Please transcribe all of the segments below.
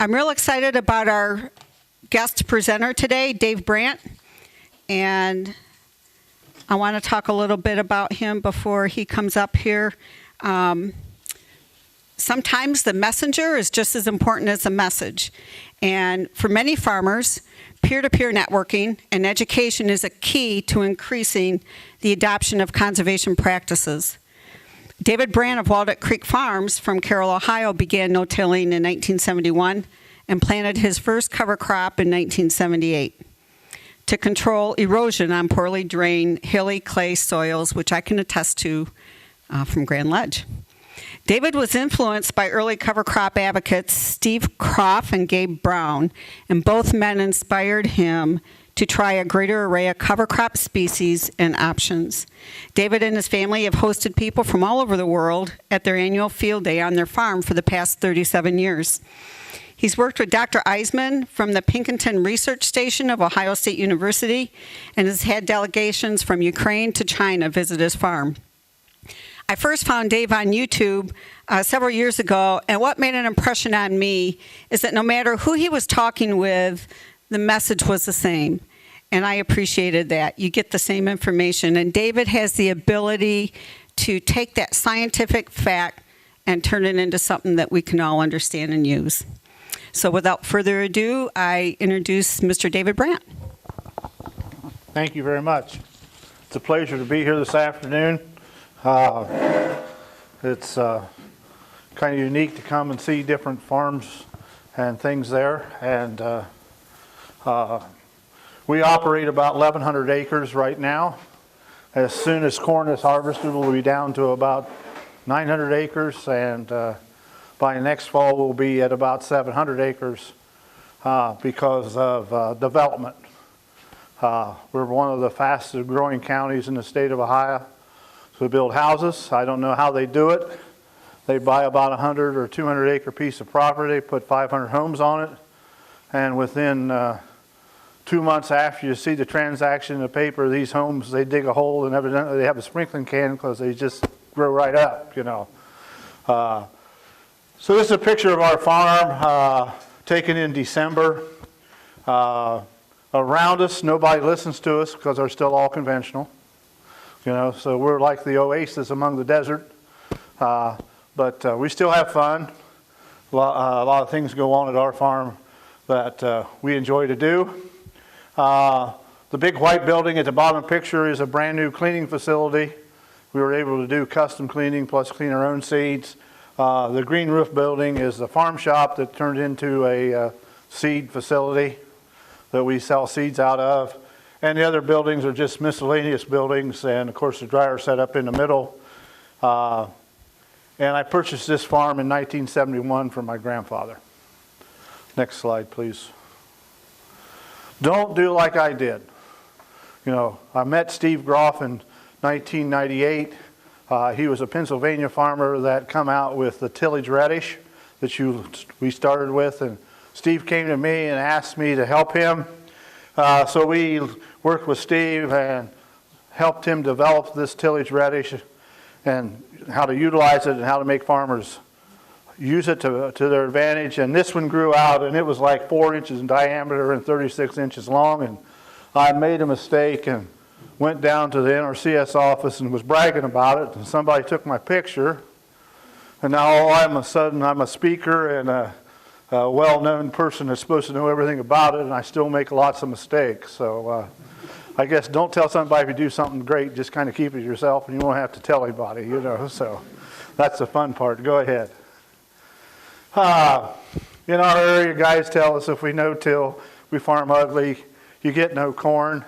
I'm real excited about our guest presenter today, Dave Brandt, and I want to talk a little bit about him before he comes up here. Sometimes the messenger is just as important as the message, and for many farmers, peer-to-peer networking and education is a key to increasing the adoption of conservation practices. David Brandt of Walnut Creek Farms from Carroll, Ohio began no-tilling in 1971 and planted his first cover crop in 1978 to control erosion on poorly drained, hilly clay soils, which I can attest to from Grand Ledge. David was influenced by early cover crop advocates Steve Croft and Gabe Brown, and both men inspired him to try a greater array of cover crop species and options. David and his family have hosted people from all over the world at their annual field day on their farm for the past 37 years. He's worked with Dr. Eisman from the Pinkerton Research Station of Ohio State University and has had delegations from Ukraine to China visit his farm. I first found Dave on YouTube several years ago, and what made an impression on me is that no matter who he was talking with, the message was the same. And I appreciated that. You get the same information. And David has the ability to take that scientific fact and turn it into something that we can all understand and use. So without further ado, I introduce Mr. David Brandt. Thank you very much. It's a pleasure to be here this afternoon. It's kind of unique to come and see different farms and things there. And we operate about 1,100 acres right now. As soon as corn is harvested, we'll be down to about 900 acres, and by next fall we'll be at about 700 acres because of development. We're one of the fastest growing counties in the state of Ohio. So we build houses. I don't know how they do it. They buy about 100 or 200 acre piece of property, put 500 homes on it, and within 2 months after you see the transaction in the paper, these homes, they dig a hole and evidently they have a sprinkling can because they just grow right up, you know. So this is a picture of our farm taken in December. Around us, nobody listens to us because they're still all conventional. You know, so we're like the oasis among the desert. But we still have fun. A lot of things go on at our farm that we enjoy to do. The big white building at the bottom picture is a brand new cleaning facility. We were able to do custom cleaning plus clean our own seeds. The green roof building is the farm shop that turned into a seed facility that we sell seeds out of. And the other buildings are just miscellaneous buildings, and of course the dryer set up in the middle. And I purchased this farm in 1971 from my grandfather. Next slide, please. Don't do like I did. You know, I met Steve Groff in 1998. He was a Pennsylvania farmer that come out with the tillage radish that we started with, and Steve came to me and asked me to help him. So we worked with Steve and helped him develop this tillage radish and how to utilize it and how to make farmers use it to their advantage. And this one grew out, and it was like 4 inches in diameter and 36 inches long. And I made a mistake and went down to the NRCS office and was bragging about it. And somebody took my picture. And now all of a sudden I'm a speaker and a well-known person that's supposed to know everything about it, and I still make lots of mistakes. So I guess don't tell somebody if you do something great, just kind of keep it yourself, and you won't have to tell anybody, you know. So that's the fun part. Go ahead. In our area, guys tell us if we no-till, we farm ugly, you get no corn.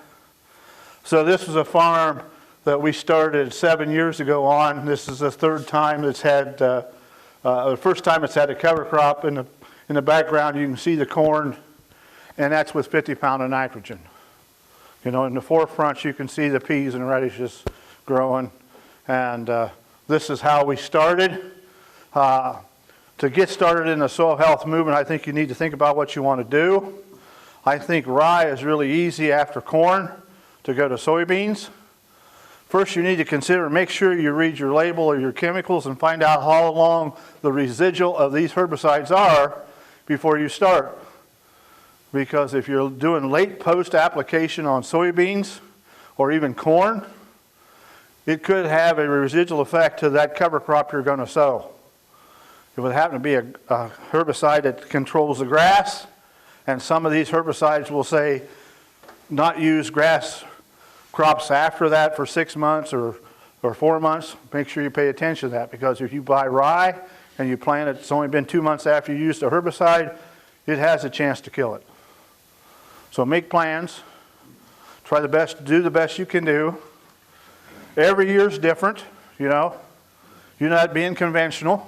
So this was a farm that we started 7 years ago on. This is the third time it's had, the first time it's had a cover crop. In the background you can see the corn, and that's with 50 pounds of nitrogen. You know, in the forefront you can see the peas and radishes growing, and this is how we started. To get started in the soil health movement, I think you need to think about what you want to do. I think rye is really easy after corn to go to soybeans. First, you need to consider, make sure you read your label or your chemicals and find out how long the residual of these herbicides are before you start. Because if you're doing late post application on soybeans or even corn, it could have a residual effect to that cover crop you're going to sow. It would happen to be a herbicide that controls the grass, and some of these herbicides will say not use grass crops after that for 6 months or 4 months. Make sure you pay attention to that, because if you buy rye and you plant it, it's only been 2 months after you used a herbicide, it has a chance to kill it. So make plans. Try the best to do the best you can do. Every year is different, you know. You're not being conventional.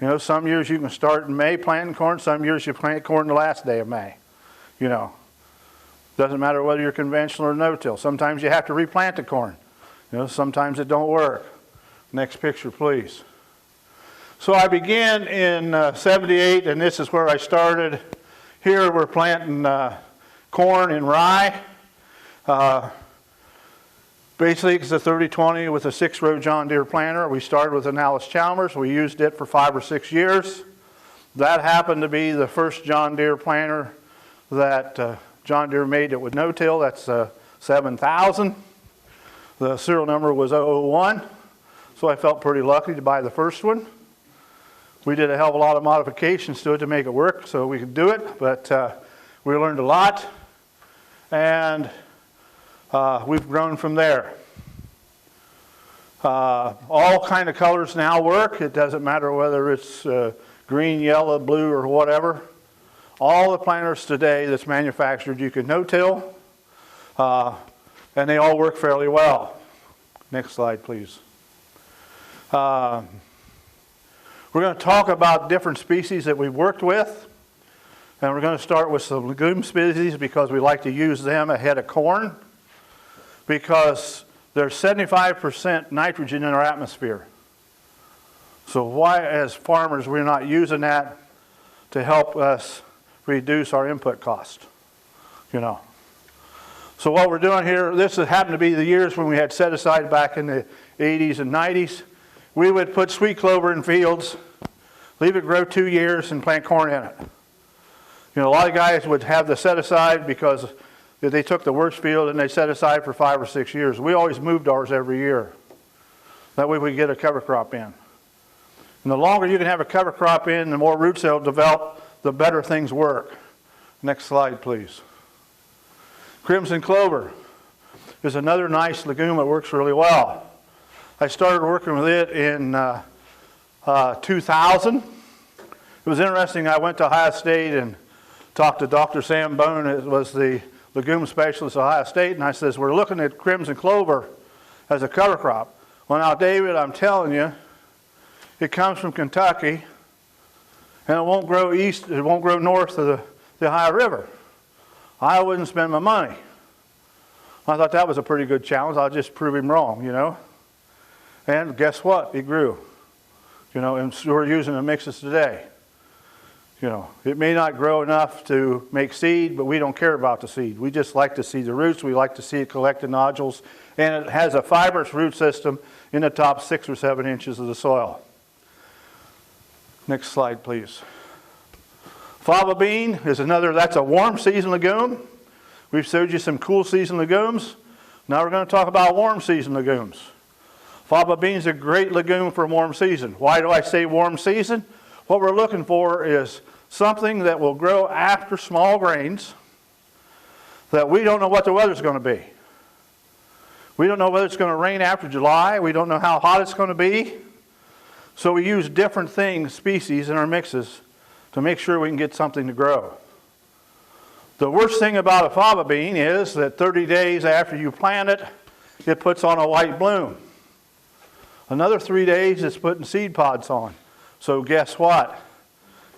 You know, some years you can start in May planting corn. Some years you plant corn the last day of May. You know, doesn't matter whether you're conventional or no-till. Sometimes you have to replant the corn. You know, sometimes it don't work. Next picture, please. So I began in 78, and this is where I started. Here we're planting corn and rye. Basically, it's a 30-20 with a 6-row John Deere planter. We started with an Alice Chalmers. We used it for 5 or 6 years. That happened to be the first John Deere planter that John Deere made it with no-till. That's 7000. The serial number was 001. So I felt pretty lucky to buy the first one. We did a hell of a lot of modifications to it to make it work so we could do it, but we learned a lot, and we've grown from there. All kind of colors now work. It doesn't matter whether it's green, yellow, blue, or whatever. All the planters today that's manufactured, you can no-till, and they all work fairly well. Next slide, please. We're going to talk about different species that we've worked with. And we're going to start with some legume species because we like to use them ahead of corn, because there's 75% nitrogen in our atmosphere. So why, as farmers, we're not using that to help us reduce our input cost, you know. So what we're doing here, this has happened to be the years when we had set aside back in the 80s and 90s. We would put sweet clover in fields, leave it grow 2 years, and plant corn in it. You know, a lot of guys would have the set aside because they took the worst field and they set aside for 5 or 6 years. We always moved ours every year. That way we get a cover crop in. And the longer you can have a cover crop in, the more roots they'll develop, the better things work. Next slide, please. Crimson clover is another nice legume that works really well. I started working with it in 2000. It was interesting. I went to Ohio State and talked to Dr. Sam Bone. It was the legume specialist at Ohio State, and I says, we're looking at crimson clover as a cover crop. Well, now, David, I'm telling you, it comes from Kentucky, and it won't grow east, it won't grow north of the Ohio River. I wouldn't spend my money. I thought that was a pretty good challenge. I'll just prove him wrong, you know. And guess what? It grew. You know, and we're using the mixes today. You know, it may not grow enough to make seed, but we don't care about the seed. We just like to see the roots. We like to see it collect the nodules. And it has a fibrous root system in the top 6 or 7 inches of the soil. Next slide, please. Fava bean is another, that's a warm season legume. We've showed you some cool season legumes. Now we're going to talk about warm season legumes. Fava bean is a great legume for warm season. Why do I say warm season? What we're looking for is something that will grow after small grains that we don't know what the weather's going to be. We don't know whether it's going to rain after July. We don't know how hot it's going to be. So we use different things, species in our mixes to make sure we can get something to grow. The worst thing about a fava bean is that 30 days after you plant it, it puts on a white bloom. Another 3 days, it's putting seed pods on. So guess what?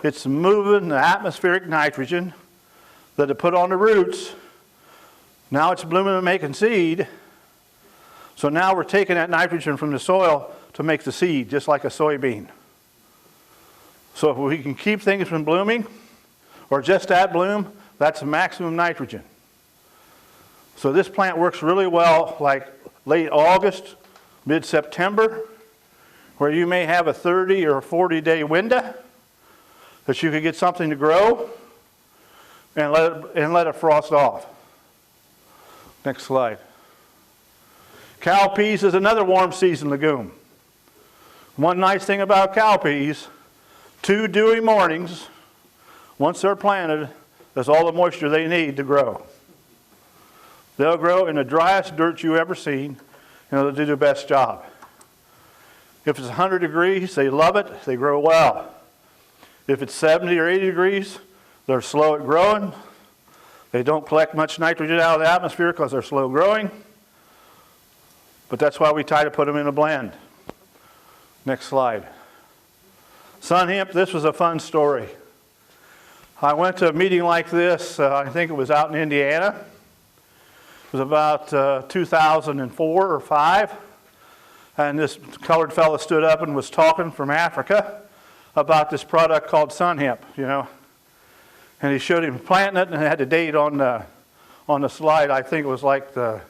It's moving the atmospheric nitrogen that it put on the roots. Now it's blooming and making seed. So now we're taking that nitrogen from the soil to make the seed, just like a soybean. So if we can keep things from blooming, or just at bloom, that's maximum nitrogen. So this plant works really well like late August, mid-September, where you may have a 30 or 40 day window. that you could get something to grow and let it frost off. Next slide. Cowpeas is another warm season legume. One nice thing about cowpeas, 2 dewy mornings, once they're planted, that's all the moisture they need to grow. They'll grow in the driest dirt you've ever seen, and they'll do their best job. If it's 100 degrees, they love it, they grow well. If it's 70 or 80 degrees, they're slow at growing. They don't collect much nitrogen out of the atmosphere because they're slow growing. But that's why we try to put them in a blend. Next slide. Sun hemp, this was a fun story. I went to a meeting like this, I think it was out in Indiana. It was about 2004 or 5. And this colored fellow stood up and was talking from Africa about this product called sun hemp, you know. And he showed him planting it, and it had the date on the slide. I think it was like the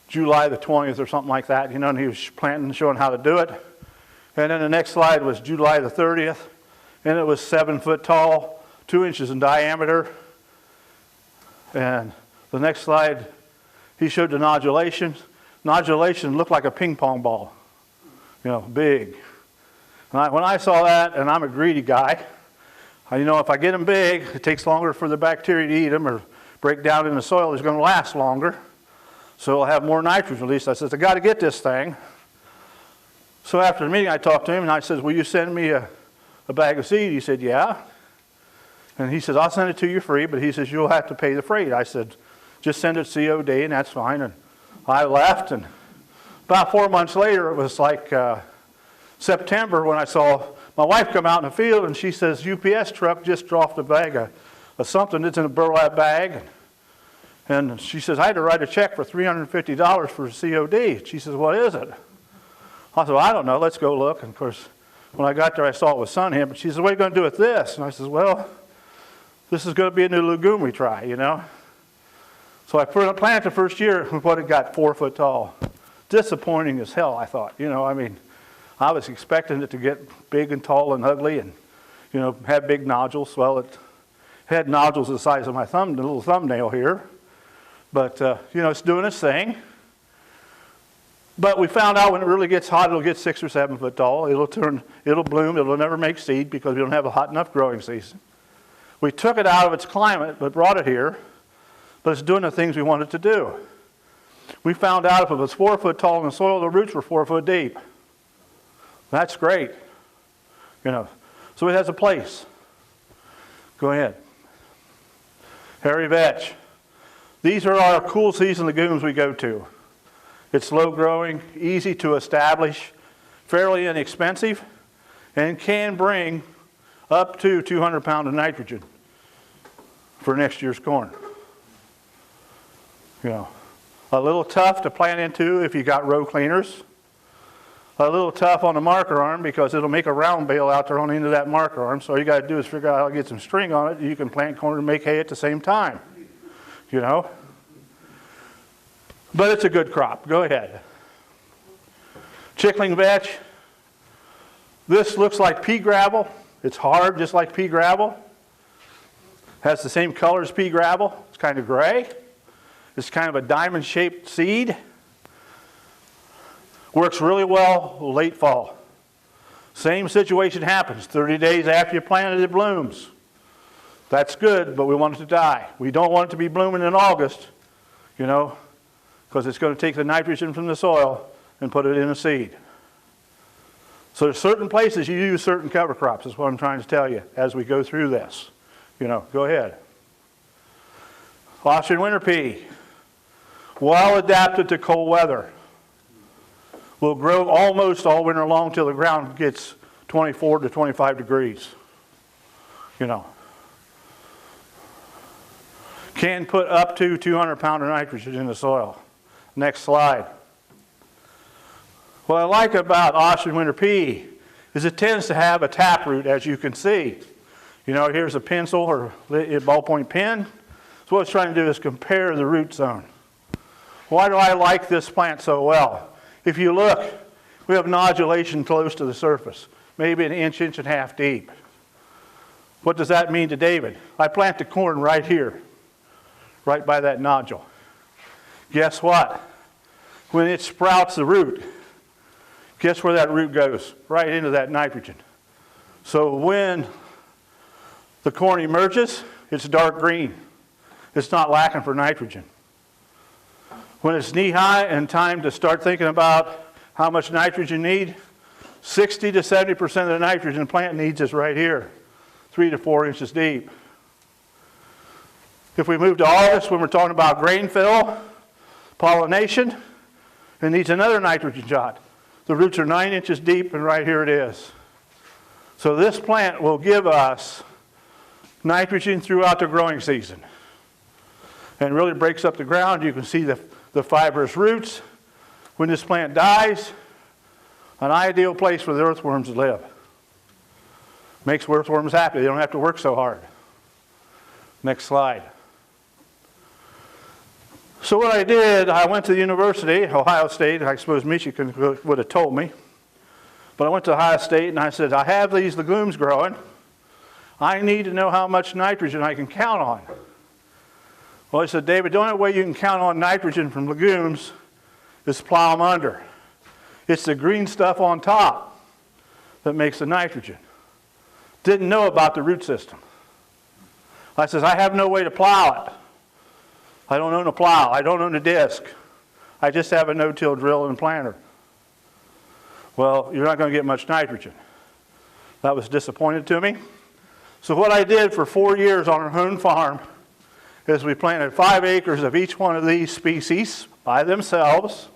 July the 20th or something like that, you know, and he was planting and showing how to do it. And then the next slide was July the 30th, and it was 7 foot tall, 2 inches in diameter. And the next slide, he showed the nodulation. Nodulation looked like a ping pong ball, you know, big. And when I saw that, and I'm a greedy guy, you know, if I get them big, it takes longer for the bacteria to eat them or break down in the soil. It's going to last longer, so it'll have more nitrogen released. I said, I got to get this thing. So after the meeting, I talked to him, and I said, will you send me a bag of seed? He said, yeah. And he says, I'll send it to you free, but he says, you'll have to pay the freight. I said, just send it COD, and that's fine. And I left, and about 4 months later, it was like September when I saw my wife come out in the field, and she says, UPS truck just dropped a bag of something that's in a burlap bag. And she says, I had to write a check for $350 for COD. She says, what is it? I said, well, I don't know. Let's go look. And, of course, when I got there, I saw it was sun hemp. And she says, what are you going to do with this? And I says, well, this is going to be a new legume we try, you know. So I planted the first year with what it got 4 foot tall. Disappointing as hell, I thought. You know, I mean, I was expecting it to get big and tall and ugly and, you know, have big nodules. Well, it had nodules the size of my little thumbnail here. But, you know, it's doing its thing. But we found out when it really gets hot, it'll get 6 or 7 foot tall. It'll bloom. It'll never make seed because we don't have a hot enough growing season. We took it out of its climate but brought it here. But it's doing the things we want it to do. We found out if it was 4 foot tall in the soil, the roots were 4 foot deep. That's great. You know, so it has a place. Go ahead. Hairy vetch. These are our cool season legumes we go to. It's slow growing, easy to establish, fairly inexpensive, and can bring up to 200 pounds of nitrogen for next year's corn. You know, a little tough to plant into if you got row cleaners. A little tough on the marker arm because it'll make a round bale out there on the end of that marker arm. So all you got to do is figure out how to get some string on it. And you can plant corn and make hay at the same time. You know. But it's a good crop. Go ahead. Chickling vetch. This looks like pea gravel. It's hard, just like pea gravel. Has the same color as pea gravel. It's kind of gray. It's kind of a diamond-shaped seed. Works really well late fall. Same situation happens. 30 days after you planted, it blooms. That's good, but we want it to die. We don't want it to be blooming in August, you know, because it's going to take the nitrogen from the soil and put it in a seed. So there's certain places you use certain cover crops, is what I'm trying to tell you as we go through this. You know, go ahead. Austrian winter pea. Well adapted to cold weather. Will grow almost all winter long till the ground gets 24 to 25 degrees. You know. Can put up to 200 pounds of nitrogen in the soil. Next slide. What I like about Austrian winter pea is it tends to have a taproot, as you can see. You know, here's a pencil or a ballpoint pen. So what it's trying to do is compare the root zone. Why do I like this plant so well? If you look, we have nodulation close to the surface, maybe an inch, inch and a half deep. What does that mean to David? I plant the corn right here, right by that nodule. Guess what? When it sprouts the root, guess where that root goes? Right into that nitrogen. So when the corn emerges, it's dark green. It's not lacking for nitrogen. When it's knee-high and time to start thinking about how much nitrogen you need, 60 to 70% of the nitrogen the plant needs is right here, 3 to 4 inches deep. If we move to August, when we're talking about grain fill, pollination, it needs another nitrogen shot. The roots are 9 inches deep, and right here it is. So this plant will give us nitrogen throughout the growing season. And really breaks up the ground. You can see the fibrous roots. When this plant dies, an ideal place for the earthworms to live. Makes earthworms happy. They don't have to work so hard. Next slide. So what I did, I went to the university, Ohio State. I suppose Michigan would have told me. But I went to Ohio State and I said, I have these legumes growing. I need to know how much nitrogen I can count on. Well, he said, David, the only way you can count on nitrogen from legumes is to plow them under. It's the green stuff on top that makes the nitrogen. Didn't know about the root system. I says, I have no way to plow it. I don't own a plow. I don't own a disc. I just have a no-till drill and planter. Well, you're not going to get much nitrogen. That was disappointing to me. So what I did for 4 years on our own farm is we planted 5 acres of each one of these species by themselves,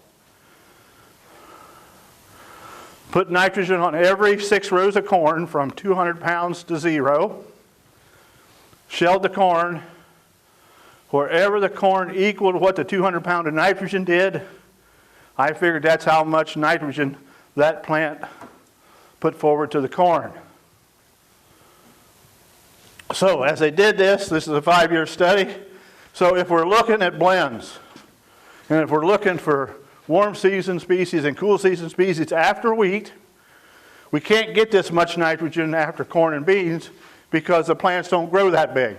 put nitrogen on every 6 rows of corn from 200 pounds to 0, shelled the corn. Wherever the corn equaled what the 200 pound of nitrogen did, I figured that's how much nitrogen that plant put forward to the corn. So as they did this is a 5-year study. So if we're looking at blends, and if we're looking for warm season species and cool season species after wheat, we can't get this much nitrogen after corn and beans because the plants don't grow that big.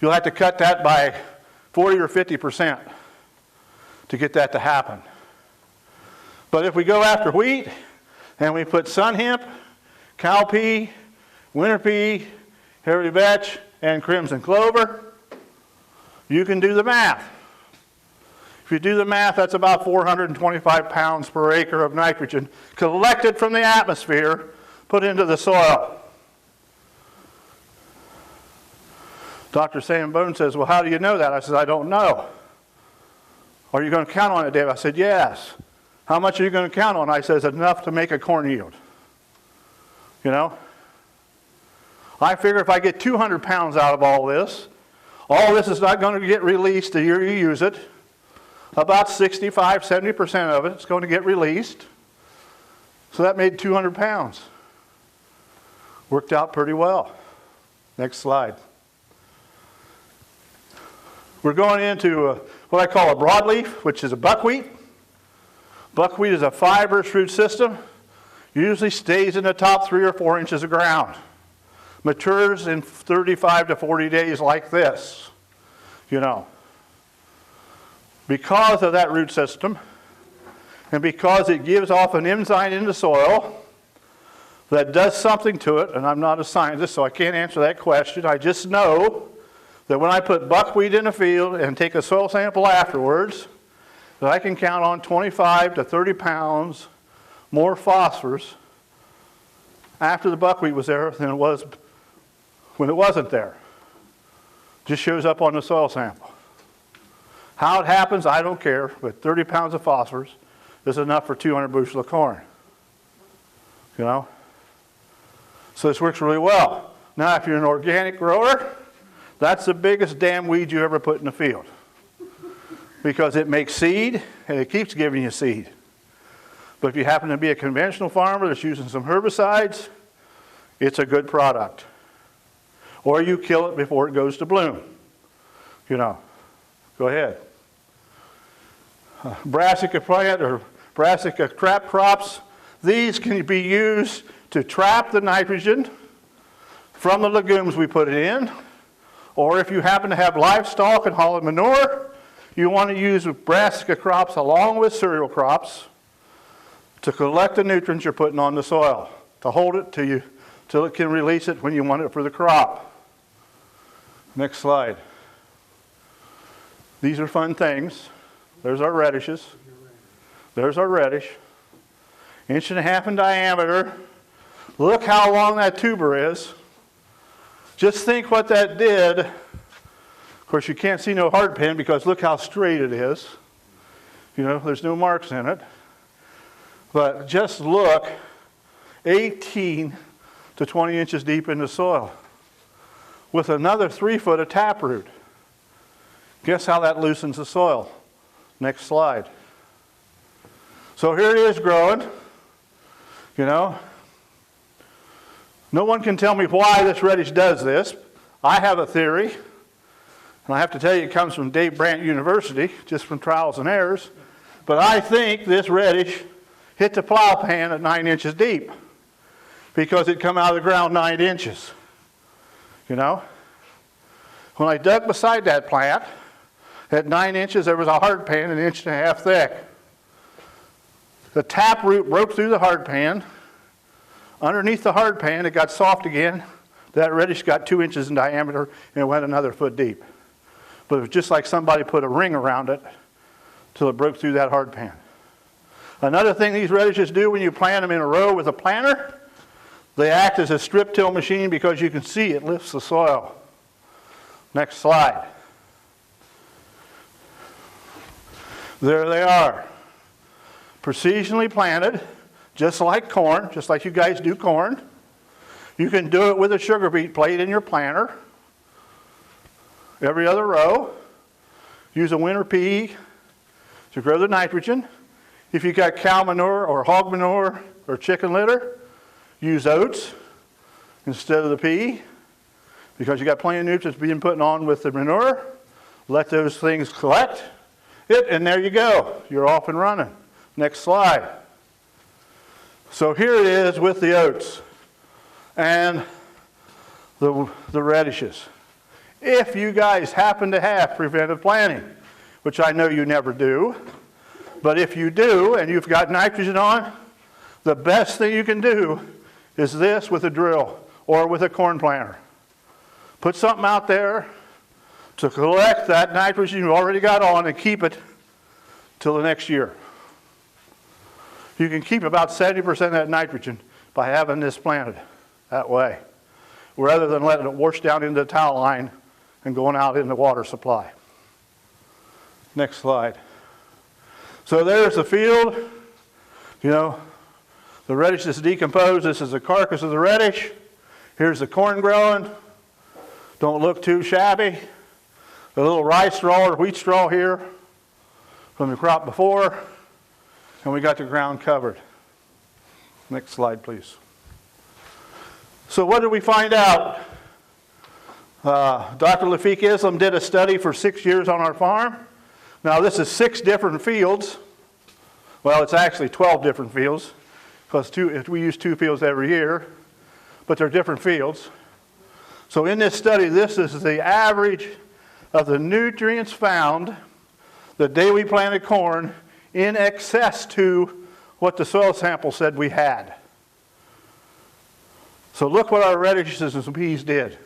You'll have to cut that by 40 or 50% to get that to happen. But if we go after wheat and we put sun hemp, cowpea, winter pea, hairy vetch, and crimson clover, you can do the math. If you do the math, that's about 425 pounds per acre of nitrogen collected from the atmosphere, put into the soil. Dr. Sam Bone says, well, how do you know that? I said, I don't know. Are you going to count on it, Dave? I said, yes. How much are you going to count on? I said, enough to make a corn yield. You know? I figure if I get 200 pounds out of all this is not going to get released the year you use it. About 65, 70% of it is going to get released. So that made 200 pounds. Worked out pretty well. Next slide. We're going into what I call a broadleaf, which is a buckwheat. Buckwheat is a fibrous root system. Usually stays in the top 3 or 4 inches of ground. Matures in 35 to 40 days like this, you know. Because of that root system, and because it gives off an enzyme in the soil that does something to it, and I'm not a scientist, so I can't answer that question. I just know that when I put buckwheat in a field and take a soil sample afterwards, that I can count on 25 to 30 pounds more phosphorus after the buckwheat was there than it was when it wasn't there. Just shows up on the soil sample. How it happens, I don't care, but 30 pounds of phosphorus is enough for 200 bushels of corn. You know? So this works really well. Now, if you're an organic grower, that's the biggest damn weed you ever put in the field. Because it makes seed, and it keeps giving you seed. But if you happen to be a conventional farmer that's using some herbicides, it's a good product. Or you kill it before it goes to bloom. You know. Go ahead. Brassica plant or Brassica trap crops, these can be used to trap the nitrogen from the legumes we put it in, or if you happen to have livestock and haul manure, you want to use brassica crops along with cereal crops to collect the nutrients you're putting on the soil, to hold it till it can release it when you want it for the crop. Next slide. These are fun things. There's our radishes. There's our radish. 1.5 inches in diameter. Look how long that tuber is. Just think what that did. Of course, you can't see no hard pin because look how straight it is. You know, there's no marks in it. But just look, 18 to 20 inches deep in the soil with another 3 foot of taproot. Guess how that loosens the soil? Next slide. So here it is growing, you know. No one can tell me why this radish does this. I have a theory, and I have to tell you it comes from Brandt University, just from trials and errors. But I think this radish hit the plow pan at 9 inches deep because it come out of the ground 9 inches, you know. When I dug beside that plant, at 9 inches there was a hard pan 1.5 inches thick. The taproot broke through the hard pan. Underneath the hard pan, it got soft again. That radish got 2 inches in diameter and it went another foot deep. But it was just like somebody put a ring around it till it broke through that hard pan. Another thing these radishes do when you plant them in a row with a planter, they act as a strip till machine because you can see it lifts the soil. Next slide. There they are. Precisionally planted. Just like corn, just like you guys do corn. You can do it with a sugar beet plate in your planter. Every other row. Use a winter pea to grow the nitrogen. If you got cow manure or hog manure or chicken litter, use oats instead of the pea because you got plenty of nutrients being put on with the manure. Let those things collect it, and there you go. You're off and running. Next slide. So here it is with the oats and the radishes. If you guys happen to have preventive planting, which I know you never do, but if you do and you've got nitrogen on, the best thing you can do is this with a drill or with a corn planter. Put something out there to collect that nitrogen you already got on and keep it till the next year. You can keep about 70% of that nitrogen by having this planted that way, rather than letting it wash down into the towel line and going out in the water supply. Next slide. So there's the field. You know, the radish is decomposed. This is the carcass of the radish. Here's the corn growing. Don't look too shabby. A little rye straw or wheat straw here from the crop before. And we got the ground covered. Next slide, please. So what did we find out? Dr. Lafiq Islam did a study for 6 years on our farm. Now this is 6 different fields. Well, it's actually 12 different fields because we use 2 fields every year, but they're different fields. So in this study, this is the average of the nutrients found the day we planted corn in excess to what the soil sample said we had. So look what our radishes and peas did.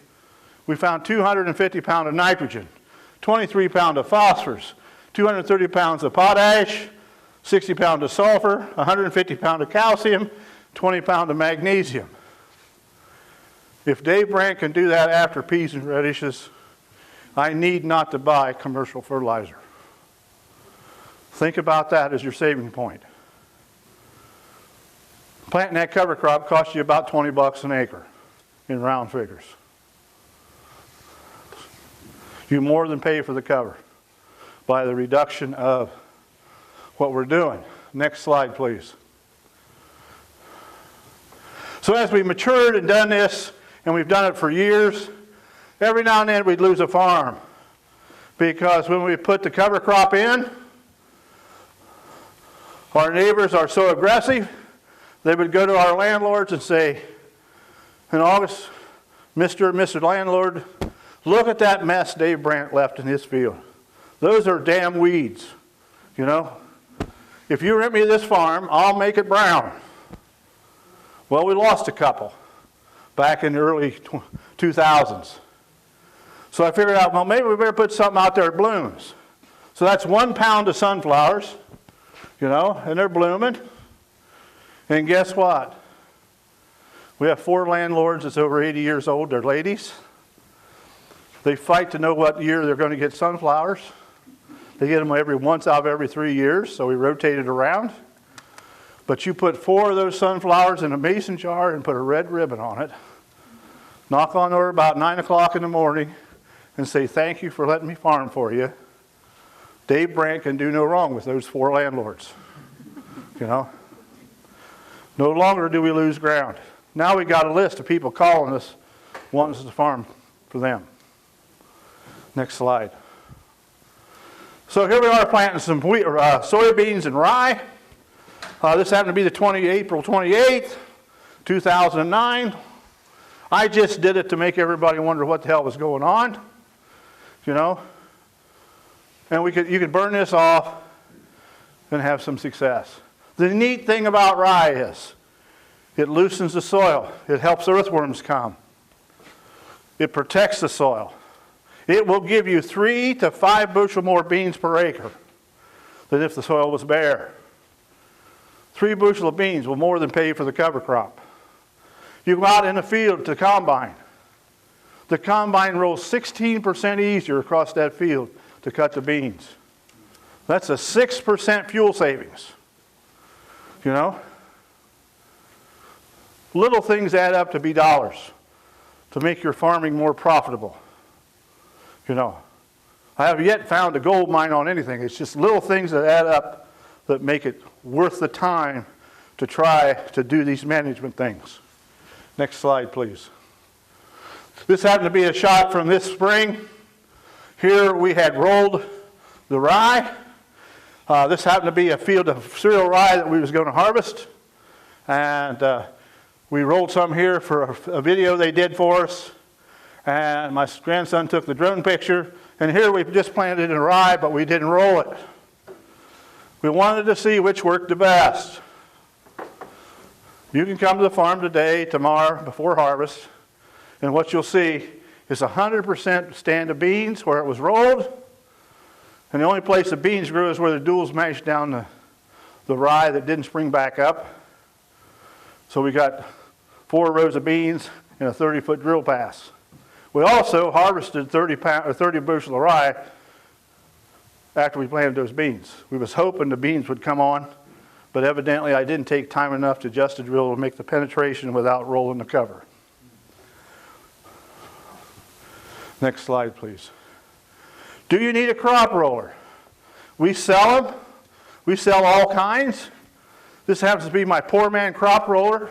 We found 250 pounds of nitrogen, 23 pounds of phosphorus, 230 pounds of potash, 60 pounds of sulfur, 150 pounds of calcium, 20 pounds of magnesium. If Dave Brandt can do that after peas and radishes, I need not to buy commercial fertilizer. Think about that as your saving point. Planting that cover crop costs you about $20 an acre in round figures. You more than pay for the cover by the reduction of what we're doing. Next slide, please. So as we matured and done this, and we've done it for years, every now and then we'd lose a farm because when we put the cover crop in, our neighbors are so aggressive, they would go to our landlords and say, in August, Mr. and Mrs. Landlord, look at that mess Dave Brandt left in his field. Those are damn weeds, you know. If you rent me this farm, I'll make it brown. Well, we lost a couple back in the early 2000s. So I figured out, well, maybe we better put something out there that blooms. So that's 1 pound of sunflowers, you know, and they're blooming. And guess what? We have 4 landlords that's over 80 years old. They're ladies. They fight to know what year they're going to get sunflowers. They get them once out of every 3 years, so we rotate it around. But you put 4 of those sunflowers in a mason jar and put a red ribbon on it. Knock on the door about 9 o'clock in the morning and say, thank you for letting me farm for you. Dave Brandt can do no wrong with those 4 landlords. You know? No longer do we lose ground. Now we got a list of people calling us, wanting us to farm for them. Next slide. So here we are planting some wheat, soybeans and rye. This happened to be April 28th, 2009. I just did it to make everybody wonder what the hell was going on, you know. And you could burn this off and have some success. The neat thing about rye is it loosens the soil. It helps earthworms come. It protects the soil. It will give you 3 to 5 bushel more beans per acre than if the soil was bare. 3 bushel of beans will more than pay for the cover crop. You go out in the field to the combine. The combine rolls 16% easier across that field to cut the beans. That's a 6% fuel savings. You know? Little things add up to be dollars to make your farming more profitable. You know, I have yet found a gold mine on anything. It's just little things that add up that make it worth the time to try to do these management things. Next slide, please. This happened to be a shot from this spring. Here we had rolled the rye. This happened to be a field of cereal rye that we was going to harvest. And we rolled some here for a video they did for us. And my grandson took the drone picture. And here we just planted in rye, but we didn't roll it. We wanted to see which worked the best. You can come to the farm today, tomorrow, before harvest, and what you'll see is 100% stand of beans where it was rolled. And the only place the beans grew is where the duals mashed down the rye that didn't spring back up. So we got 4 rows of beans and a 30-foot drill pass. We also harvested 30 bushel of rye after we planted those beans. We was hoping the beans would come on, but evidently I didn't take time enough to adjust the drill to make the penetration without rolling the cover. Next slide, please. Do you need a crop roller? We sell them. We sell all kinds. This happens to be my poor man crop roller.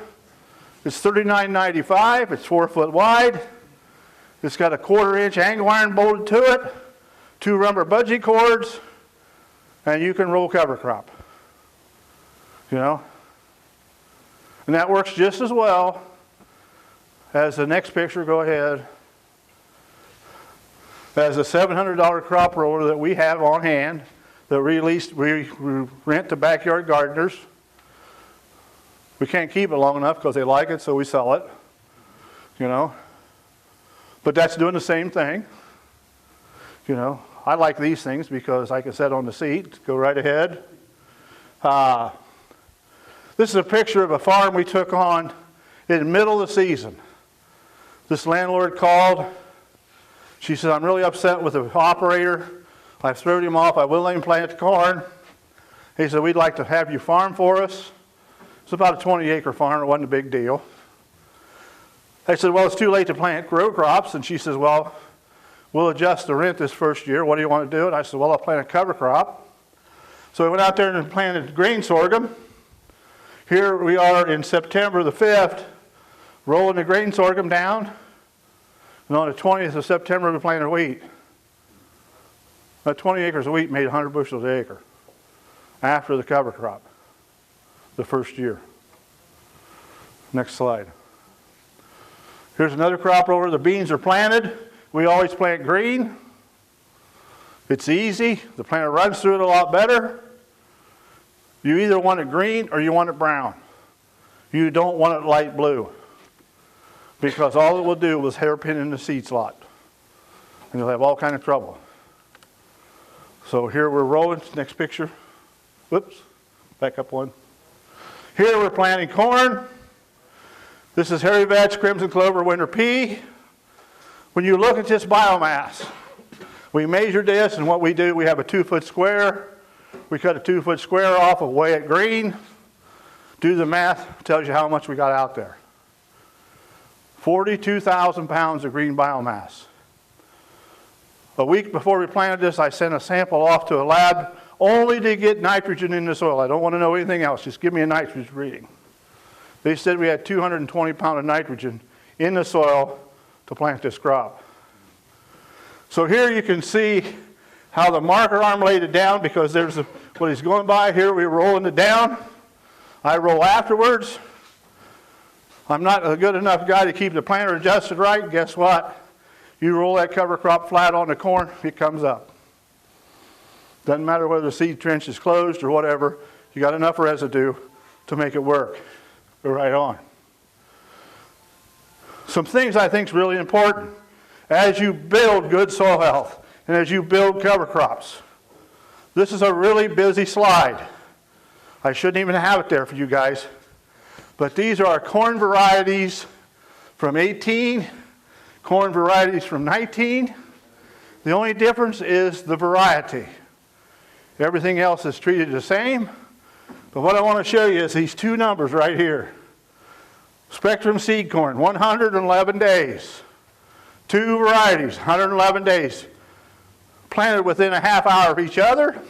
It's $39.95. It's 4 foot wide. It's got a 1/4 inch angle iron bolted to it, 2 rubber bungee cords, and you can roll cover crop. You know? And that works just as well as the next picture, go ahead, as a $700 crop roller that we have on hand that we rent to backyard gardeners. We can't keep it long enough because they like it, so we sell it. You know? But that's doing the same thing. You know, I like these things because I can sit on the seat. Go right ahead. This is a picture of a farm we took on in the middle of the season. This landlord called. She said, I'm really upset with the operator. I've thrown him off. I will let him plant corn. He said, we'd like to have you farm for us. It's about a 20-acre farm. It wasn't a big deal. I said, well, it's too late to plant row crops. And she says, well, we'll adjust the rent this first year. What do you want to do? And I said, well, I'll plant a cover crop. So we went out there and planted grain sorghum. Here we are in September the 5th, rolling the grain sorghum down. And on the 20th of September, we planted wheat. About 20 acres of wheat made 100 bushels an acre after the cover crop, the first year. Next slide. Here's another crop roller. The beans are planted. We always plant green. It's easy. The planter runs through it a lot better. You either want it green or you want it brown. You don't want it light blue, because all it will do is hairpin in the seed slot, and you'll have all kind of trouble. So here we're rolling. Next picture. Whoops. Back up one. Here we're planting corn. This is hairy vetch, crimson clover, winter pea. When you look at this biomass, we measured this, and what we do, we have a 2-foot square. We cut a 2-foot square off and weigh it green. Do the math, tells you how much we got out there. 42,000 pounds of green biomass. A week before we planted this, I sent a sample off to a lab only to get nitrogen in the soil. I don't want to know anything else. Just give me a nitrogen reading. They said we had 220 pounds of nitrogen in the soil to plant this crop. So here you can see how the marker arm laid it down, because there's what he's going by. Here we're rolling it down. I roll afterwards. I'm not a good enough guy to keep the planter adjusted right. Guess what? You roll that cover crop flat on the corn, it comes up. Doesn't matter whether the seed trench is closed or whatever, you got enough residue to make it work. Go right on. Some things I think is really important as you build good soil health and as you build cover crops. This is a really busy slide. I shouldn't even have it there for you guys. But these are our corn varieties from 18, corn varieties from 19. The only difference is the variety. Everything else is treated the same. But what I want to show you is these two numbers right here. Spectrum seed corn, 111 days. Two varieties, 111 days. Planted within a half hour of each other.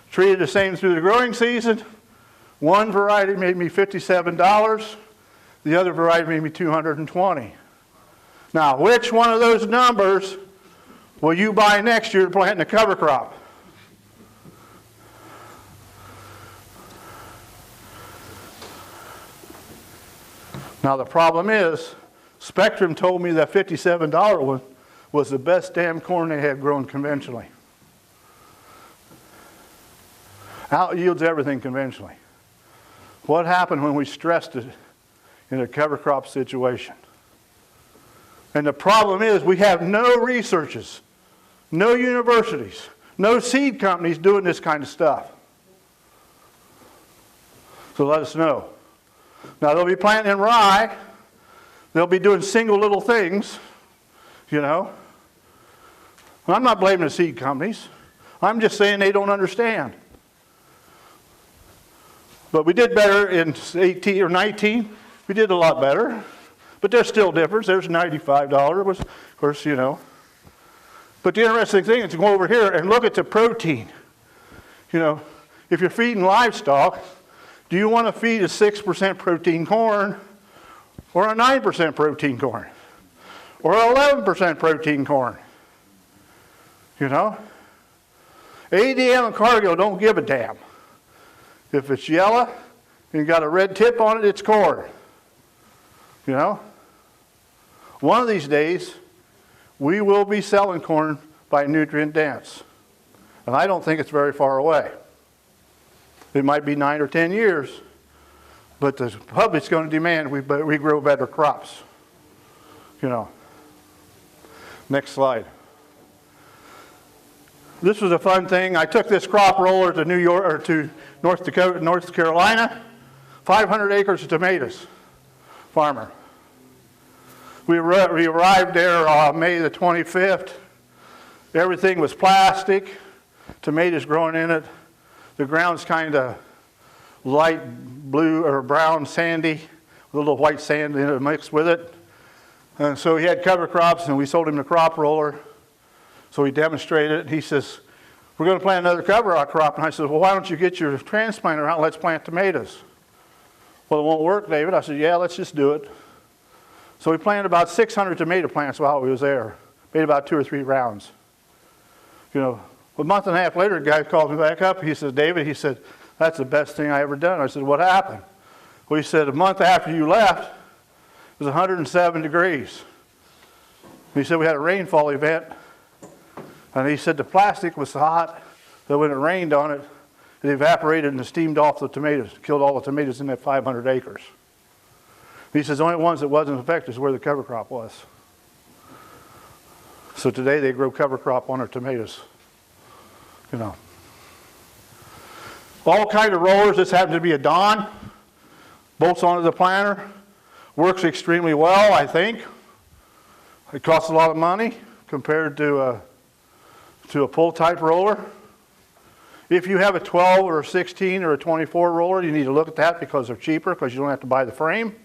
Treated the same through the growing season. One variety made me $57. The other variety made me $220. Now, which one of those numbers will you buy next year to plant in a cover crop? Now, the problem is, Spectrum told me that $57 one was the best damn corn they had grown conventionally. Out yields everything conventionally. What happened when we stressed it in a cover crop situation? And the problem is we have no researchers, no universities, no seed companies doing this kind of stuff. So let us know. Now they'll be planting in rye. They'll be doing single little things, you know. And I'm not blaming the seed companies. I'm just saying they don't understand. But we did better in 18 or 19. We did a lot better. But there's still difference. There's $95, of course, you know. But the interesting thing is to go over here and look at the protein. You know, if you're feeding livestock, do you want to feed a 6% protein corn or a 9% protein corn or 11% protein corn? You know? ADM and Cargill don't give a damn. If it's yellow and got a red tip on it, it's corn. You know? One of these days, we will be selling corn by nutrient dense. And I don't think it's very far away. It might be 9 or 10 years, but the public's going to demand we grow better crops. You know. Next slide. This was a fun thing. I took this crop roller to New York or to North Carolina. 500 acres of tomatoes. Farmer. We arrived there May the 25th. Everything was plastic. Tomatoes growing in it. The ground's kind of light blue or brown sandy, with a little white sand in it mixed with it. And so he had cover crops, and we sold him the crop roller. So he demonstrated it. He says, we're going to plant another cover crop. And I said, well, why don't you get your transplanter out and let's plant tomatoes? Well, it won't work, David. I said, yeah, let's just do it. So we planted about 600 tomato plants while we was there. Made about 2 or 3 rounds. You know, a month and a half later, a guy called me back up. He said, David, he said, that's the best thing I ever done. I said, what happened? Well, he said, a month after you left, was 107 degrees. He said we had a rainfall event, and he said the plastic was so hot that when it rained on it, it evaporated and steamed off the tomatoes, killed all the tomatoes in that 500 acres. He says the only ones that wasn't affected is where the cover crop was. So today they grow cover crop on their tomatoes. You know. All kind of rollers. This happens to be a Don. Bolts onto the planter. Works extremely well, I think. It costs a lot of money compared to a pull type roller. If you have a 12 or a 16 or a 24 roller, you need to look at that because they're cheaper because you don't have to buy the frame.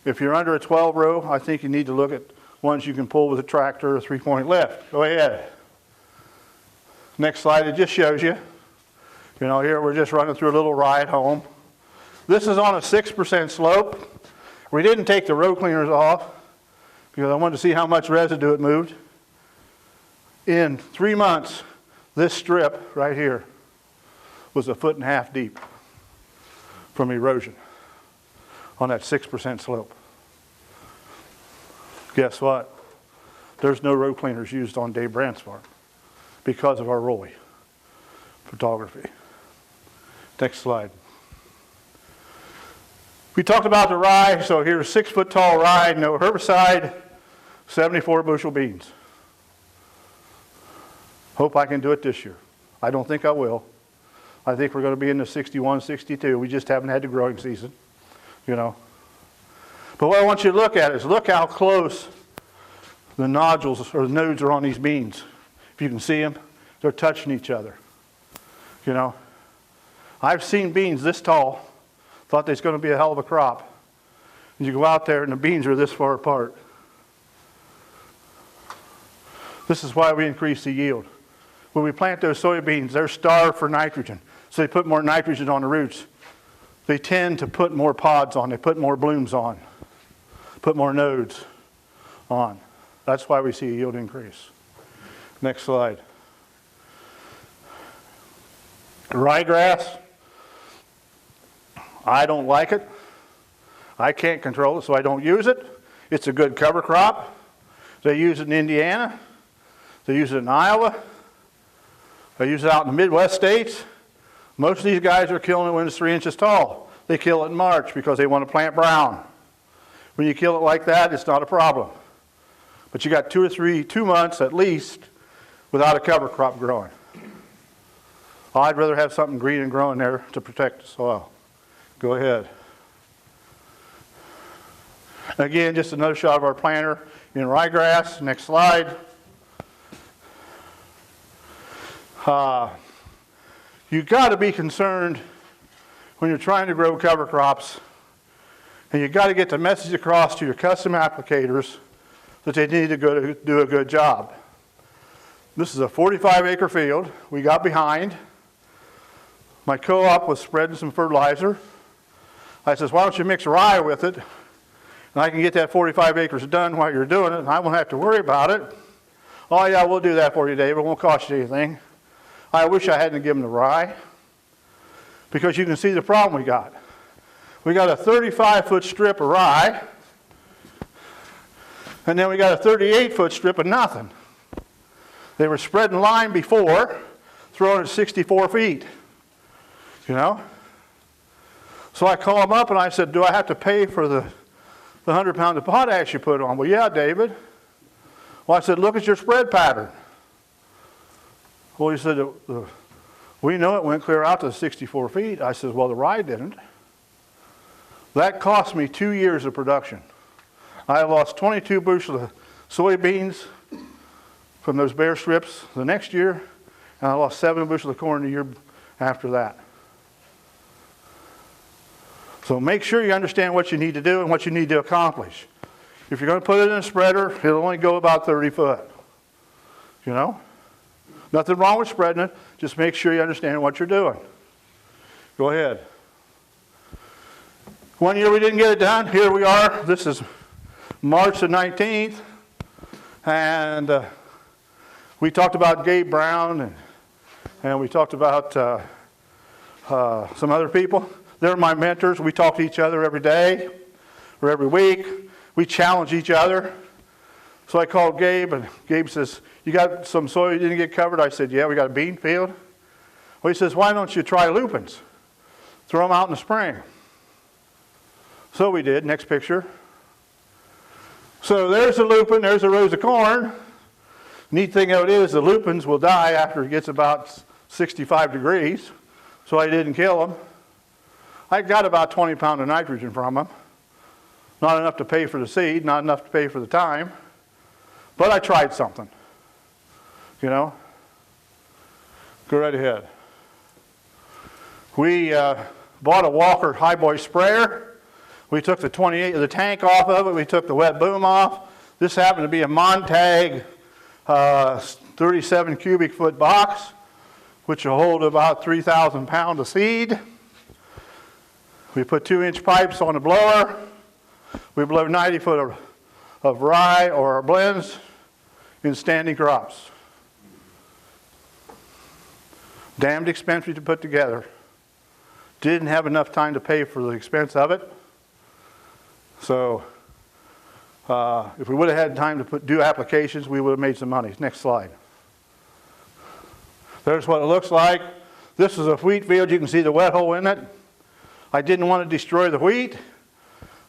If you're under a 12 row, I think you need to look at ones you can pull with a tractor or a 3-point lift. Go ahead. Next slide, it just shows you. You know, here we're just running through a little ride home. This is on a 6% slope. We didn't take the row cleaners off because I wanted to see how much residue it moved. In 3 months, this strip right here was 1.5 feet deep from erosion on that 6% slope. Guess what? There's no row cleaners used on Dave Brandt's farm because of our rolling photography. Next slide. We talked about the rye, so here's 6-foot tall rye, no herbicide, 74 bushel beans. Hope I can do it this year. I don't think I will. I think we're going to be in the 61, 62. We just haven't had the growing season, you know. But what I want you to look at is look how close the nodules or the nodes are on these beans. If you can see them, they're touching each other, you know. I've seen beans this tall, thought there's going to be a hell of a crop. And you go out there and the beans are this far apart. This is why we increase the yield. When we plant those soybeans, they're starved for nitrogen. So they put more nitrogen on the roots. They tend to put more pods on. They put more blooms on. Put more nodes on. That's why we see a yield increase. Next slide. Ryegrass. I don't like it. I can't control it, so I don't use it. It's a good cover crop. They use it in Indiana. They use it in Iowa. They use it out in the Midwest states. Most of these guys are killing it when it's 3 inches tall. They kill it in March because they want to plant brown. When you kill it like that, it's not a problem. But you got 2 months at least without a cover crop growing. I'd rather have something green and growing there to protect the soil. Go ahead. Again, just another shot of our planter in ryegrass. Next slide. You've got to be concerned when you're trying to grow cover crops, and you've got to get the message across to your custom applicators that they need to do a good job. This is a 45-acre field. We got behind. My co-op was spreading some fertilizer. I says, why don't you mix rye with it, and I can get that 45 acres done while you're doing it, and I won't have to worry about it. Oh yeah, we'll do that for you, Dave. It won't cost you anything. I wish I hadn't given the rye, because you can see the problem we got. We got a 35-foot strip of rye, and then we got a 38-foot strip of nothing. They were spreading line before, throwing it 64 feet, you know. So I called them up and I said, do I have to pay for the 100 pounds of potash you put on? Well, yeah, David. Well, I said, look at your spread pattern. Well, he said, we know it went clear out to 64 feet. I said, well, the rye didn't. That cost me 2 years of production. I lost 22 bushels of soybeans from those bare strips the next year, and I lost 7 bushels of corn the year after that. So make sure you understand what you need to do and what you need to accomplish. If you're going to put it in a spreader, it'll only go about 30 foot. You know? Nothing wrong with spreading it. Just make sure you understand what you're doing. Go ahead. 1 year we didn't get it done. Here we are. This is March the 19th. And we talked about Gabe Brown and we talked about some other people. They're my mentors. We talk to each other every day. or every week. We challenge each other. So I called Gabe, and Gabe says, you got some soil you didn't get covered? I said, yeah, we got a bean field. Well, he says, why don't you try lupins? Throw them out in the spring. So we did. Next picture. So there's a lupin, there's a rows of corn. Neat thing of it is the lupins will die after it gets about 65 degrees, so I didn't kill them. I got about 20 pounds of nitrogen from them. Not enough to pay for the seed, not enough to pay for the time, but I tried something, you know. Go right ahead. We bought a Walker Highboy sprayer. We took the 28 of the tank off of it. We took the wet boom off. This happened to be a Montag 37 cubic foot box, which will hold about 3,000 pounds of seed. We put 2-inch pipes on the blower. We blow 90 foot of rye or our blends in standing crops. Damned expensive to put together. Didn't have enough time to pay for the expense of it. So if we would have had time to do applications, we would have made some money. Next slide. There's what it looks like. This is a wheat field. You can see the wet hole in it. I didn't want to destroy the wheat.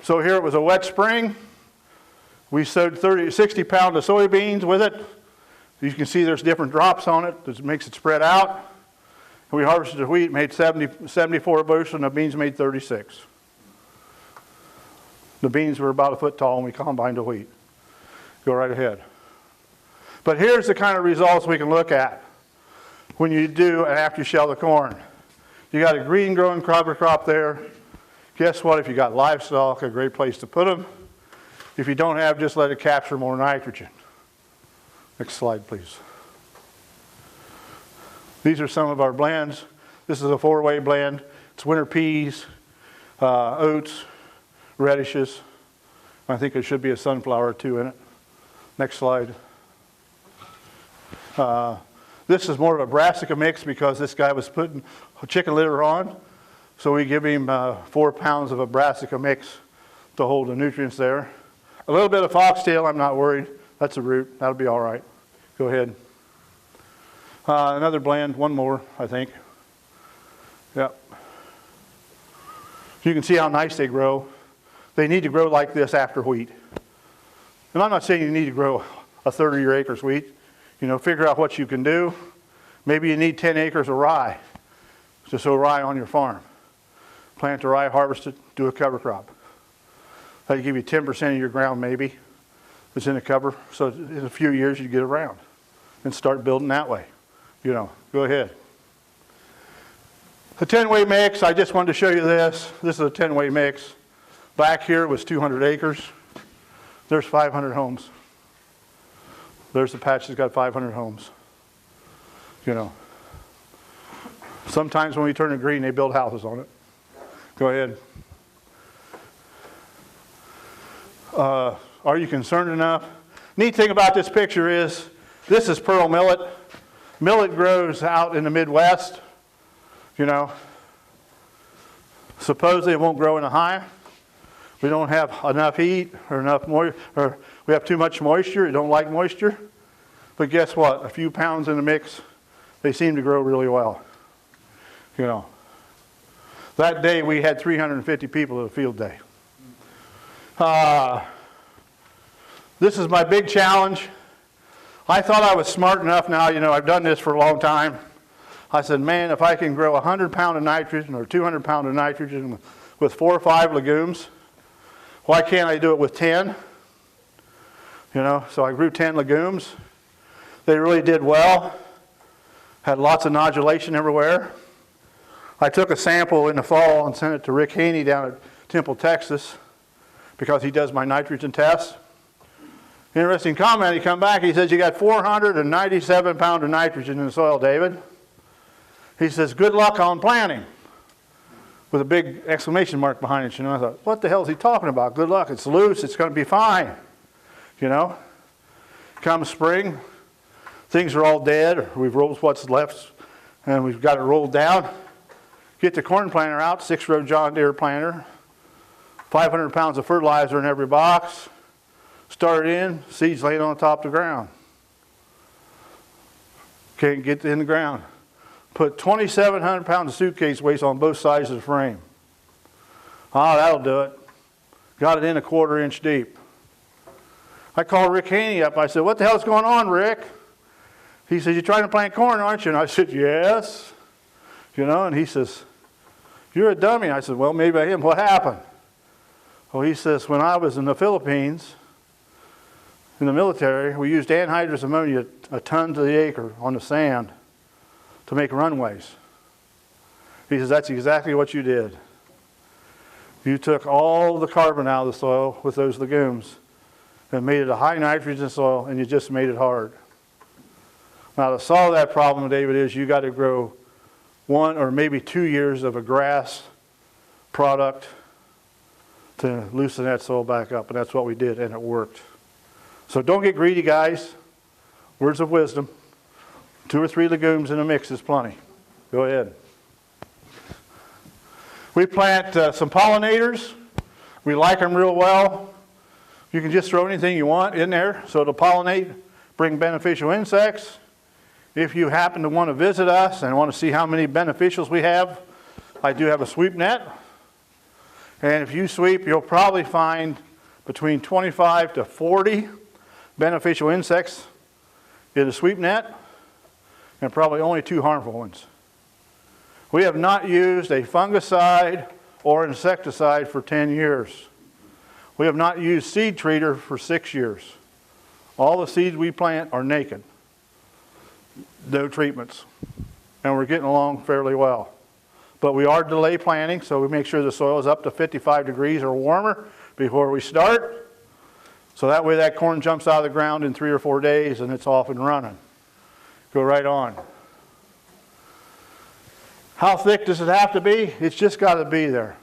So here it was a wet spring. We sowed 60 pounds of soybeans with it. You can see there's different drops on it. That makes it spread out. We harvested the wheat, made 74 bushels, and the beans made 36. The beans were about a foot tall, and we combined the wheat. Go right ahead. But here's the kind of results we can look at when you do and after you shell the corn. You got a green growing cover crop there. Guess what? If you got livestock, a great place to put them. If you don't have, just let it capture more nitrogen. Next slide, please. These are some of our blends. This is a 4-way blend. It's winter peas, oats, radishes. I think there should be a sunflower or two in it. Next slide. This is more of a brassica mix because this guy was putting chicken litter on. So we give him 4 pounds of a brassica mix to hold the nutrients there. A little bit of foxtail, I'm not worried. That's a root. That'll be all right. Go ahead. Another blend, one more, I think. Yep. You can see how nice they grow. They need to grow like this after wheat. And I'm not saying you need to grow a third of your acres wheat. You know, figure out what you can do. Maybe you need 10 acres of rye to sow rye on your farm. Plant the rye, harvest it, do a cover crop. That'll give you 10% of your ground maybe that's in a cover. So in a few years you get around and start building that way. You know, go ahead. The 10-way mix, I just wanted to show you this. This is a 10-way mix. Back here was 200 acres. There's 500 homes. There's the patch that's got 500 homes. You know. Sometimes when we turn it green, they build houses on it. Go ahead. Are you concerned enough? Neat thing about this picture is, this is pearl millet. Millet grows out in the Midwest, you know. Supposedly it won't grow in a high. We don't have enough heat or enough moisture, or we have too much moisture. We don't like moisture. But guess what? A few pounds in the mix, they seem to grow really well. You know. That day we had 350 people at a field day. This is my big challenge. I thought I was smart enough now, you know, I've done this for a long time. I said, man, if I can grow 100 pounds of nitrogen or 200 pounds of nitrogen with 4 or 5 legumes, why can't I do it with 10? You know, so I grew 10 legumes. They really did well. Had lots of nodulation everywhere. I took a sample in the fall and sent it to Rick Haney down at Temple, Texas, because he does my nitrogen tests. Interesting comment, he come back, he says, you got 497 pounds of nitrogen in the soil, David. He says, good luck on planting, with a big exclamation mark behind it. You know, I thought, what the hell is he talking about? Good luck, it's loose, it's going to be fine. You know, come spring, things are all dead, or we've rolled what's left, and we've got it rolled down. Get the corn planter out, 6-row John Deere planter, 500 pounds of fertilizer in every box. Start in, seeds laying on top of the ground. Can't get in the ground. Put 2,700 pounds of suitcase weights on both sides of the frame. Ah, that'll do it. Got it in a 1/4 inch deep. I called Rick Haney up. I said, what the hell's going on, Rick? He said, you're trying to plant corn, aren't you? And I said, yes. You know, and he says, you're a dummy. I said, well, maybe I am. What happened? Well, he says, when I was in the Philippines, in the military, we used anhydrous ammonia a ton to the acre on the sand to make runways. He says, that's exactly what you did. You took all the carbon out of the soil with those legumes and made it a high nitrogen soil, and you just made it hard. Now, to solve that problem, David, is you got to grow 1 or maybe 2 years of a grass product to loosen that soil back up, and that's what we did, and it worked. So don't get greedy, guys. Words of wisdom. 2 or 3 legumes in a mix is plenty. Go ahead. We plant some pollinators. We like them real well. You can just throw anything you want in there so it'll pollinate, bring beneficial insects. If you happen to want to visit us and want to see how many beneficials we have, I do have a sweep net. And if you sweep, you'll probably find between 25 to 40 beneficial insects in a sweep net, and probably only 2 harmful ones. We have not used a fungicide or insecticide for 10 years. We have not used seed treater for 6 years. All the seeds we plant are naked. No treatments. And we're getting along fairly well. But we are delay planting, so we make sure the soil is up to 55 degrees or warmer before we start. So that way that corn jumps out of the ground in 3 or 4 days and it's off and running. Go right on. How thick does it have to be? It's just got to be there.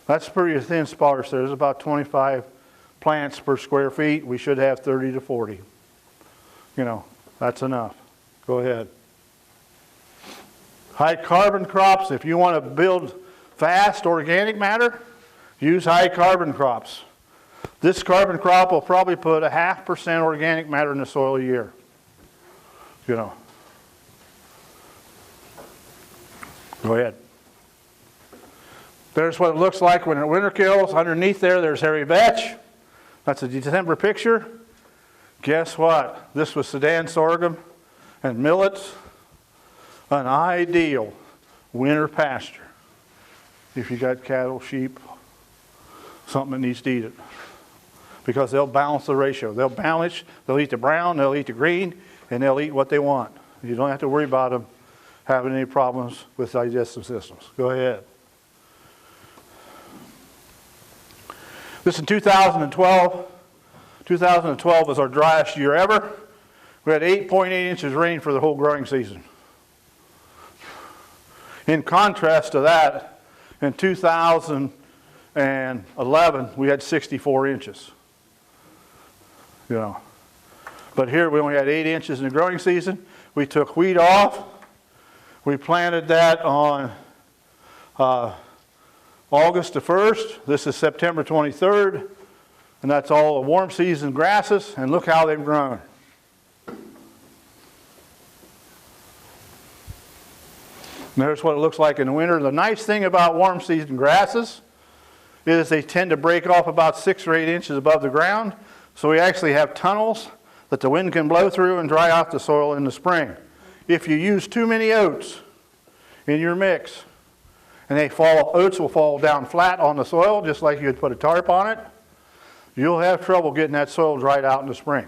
That's pretty thin sparse. There's about 25 plants per square feet. We should have 30 to 40. You know, that's enough. Go ahead. High carbon crops. If you want to build fast organic matter, use high carbon crops. This carbon crop will probably put 0.5% organic matter in the soil a year. You know. Go ahead. There's what it looks like when it winter kills. Underneath there, there's hairy vetch. That's a December picture. Guess what? This was Sudan sorghum and millets. An ideal winter pasture. If you got cattle, sheep, something that needs to eat it. Because they'll balance the ratio. They'll balance, they'll eat the brown, they'll eat the green, and they'll eat what they want. You don't have to worry about them having any problems with digestive systems. Go ahead. This is 2012. 2012 was our driest year ever. We had 8.8 inches rain for the whole growing season. In contrast to that, in 2011, we had 64 inches. You know. But here we only had 8 inches in the growing season. We took wheat off. We planted that on August the 1st. This is September 23rd. And that's all the warm season grasses. And look how they've grown. And there's what it looks like in the winter. The nice thing about warm season grasses is they tend to break off about 6 or 8 inches above the ground. So we actually have tunnels that the wind can blow through and dry out the soil in the spring. If you use too many oats in your mix, and oats will fall down flat on the soil, just like you would put a tarp on it, you'll have trouble getting that soil dried out in the spring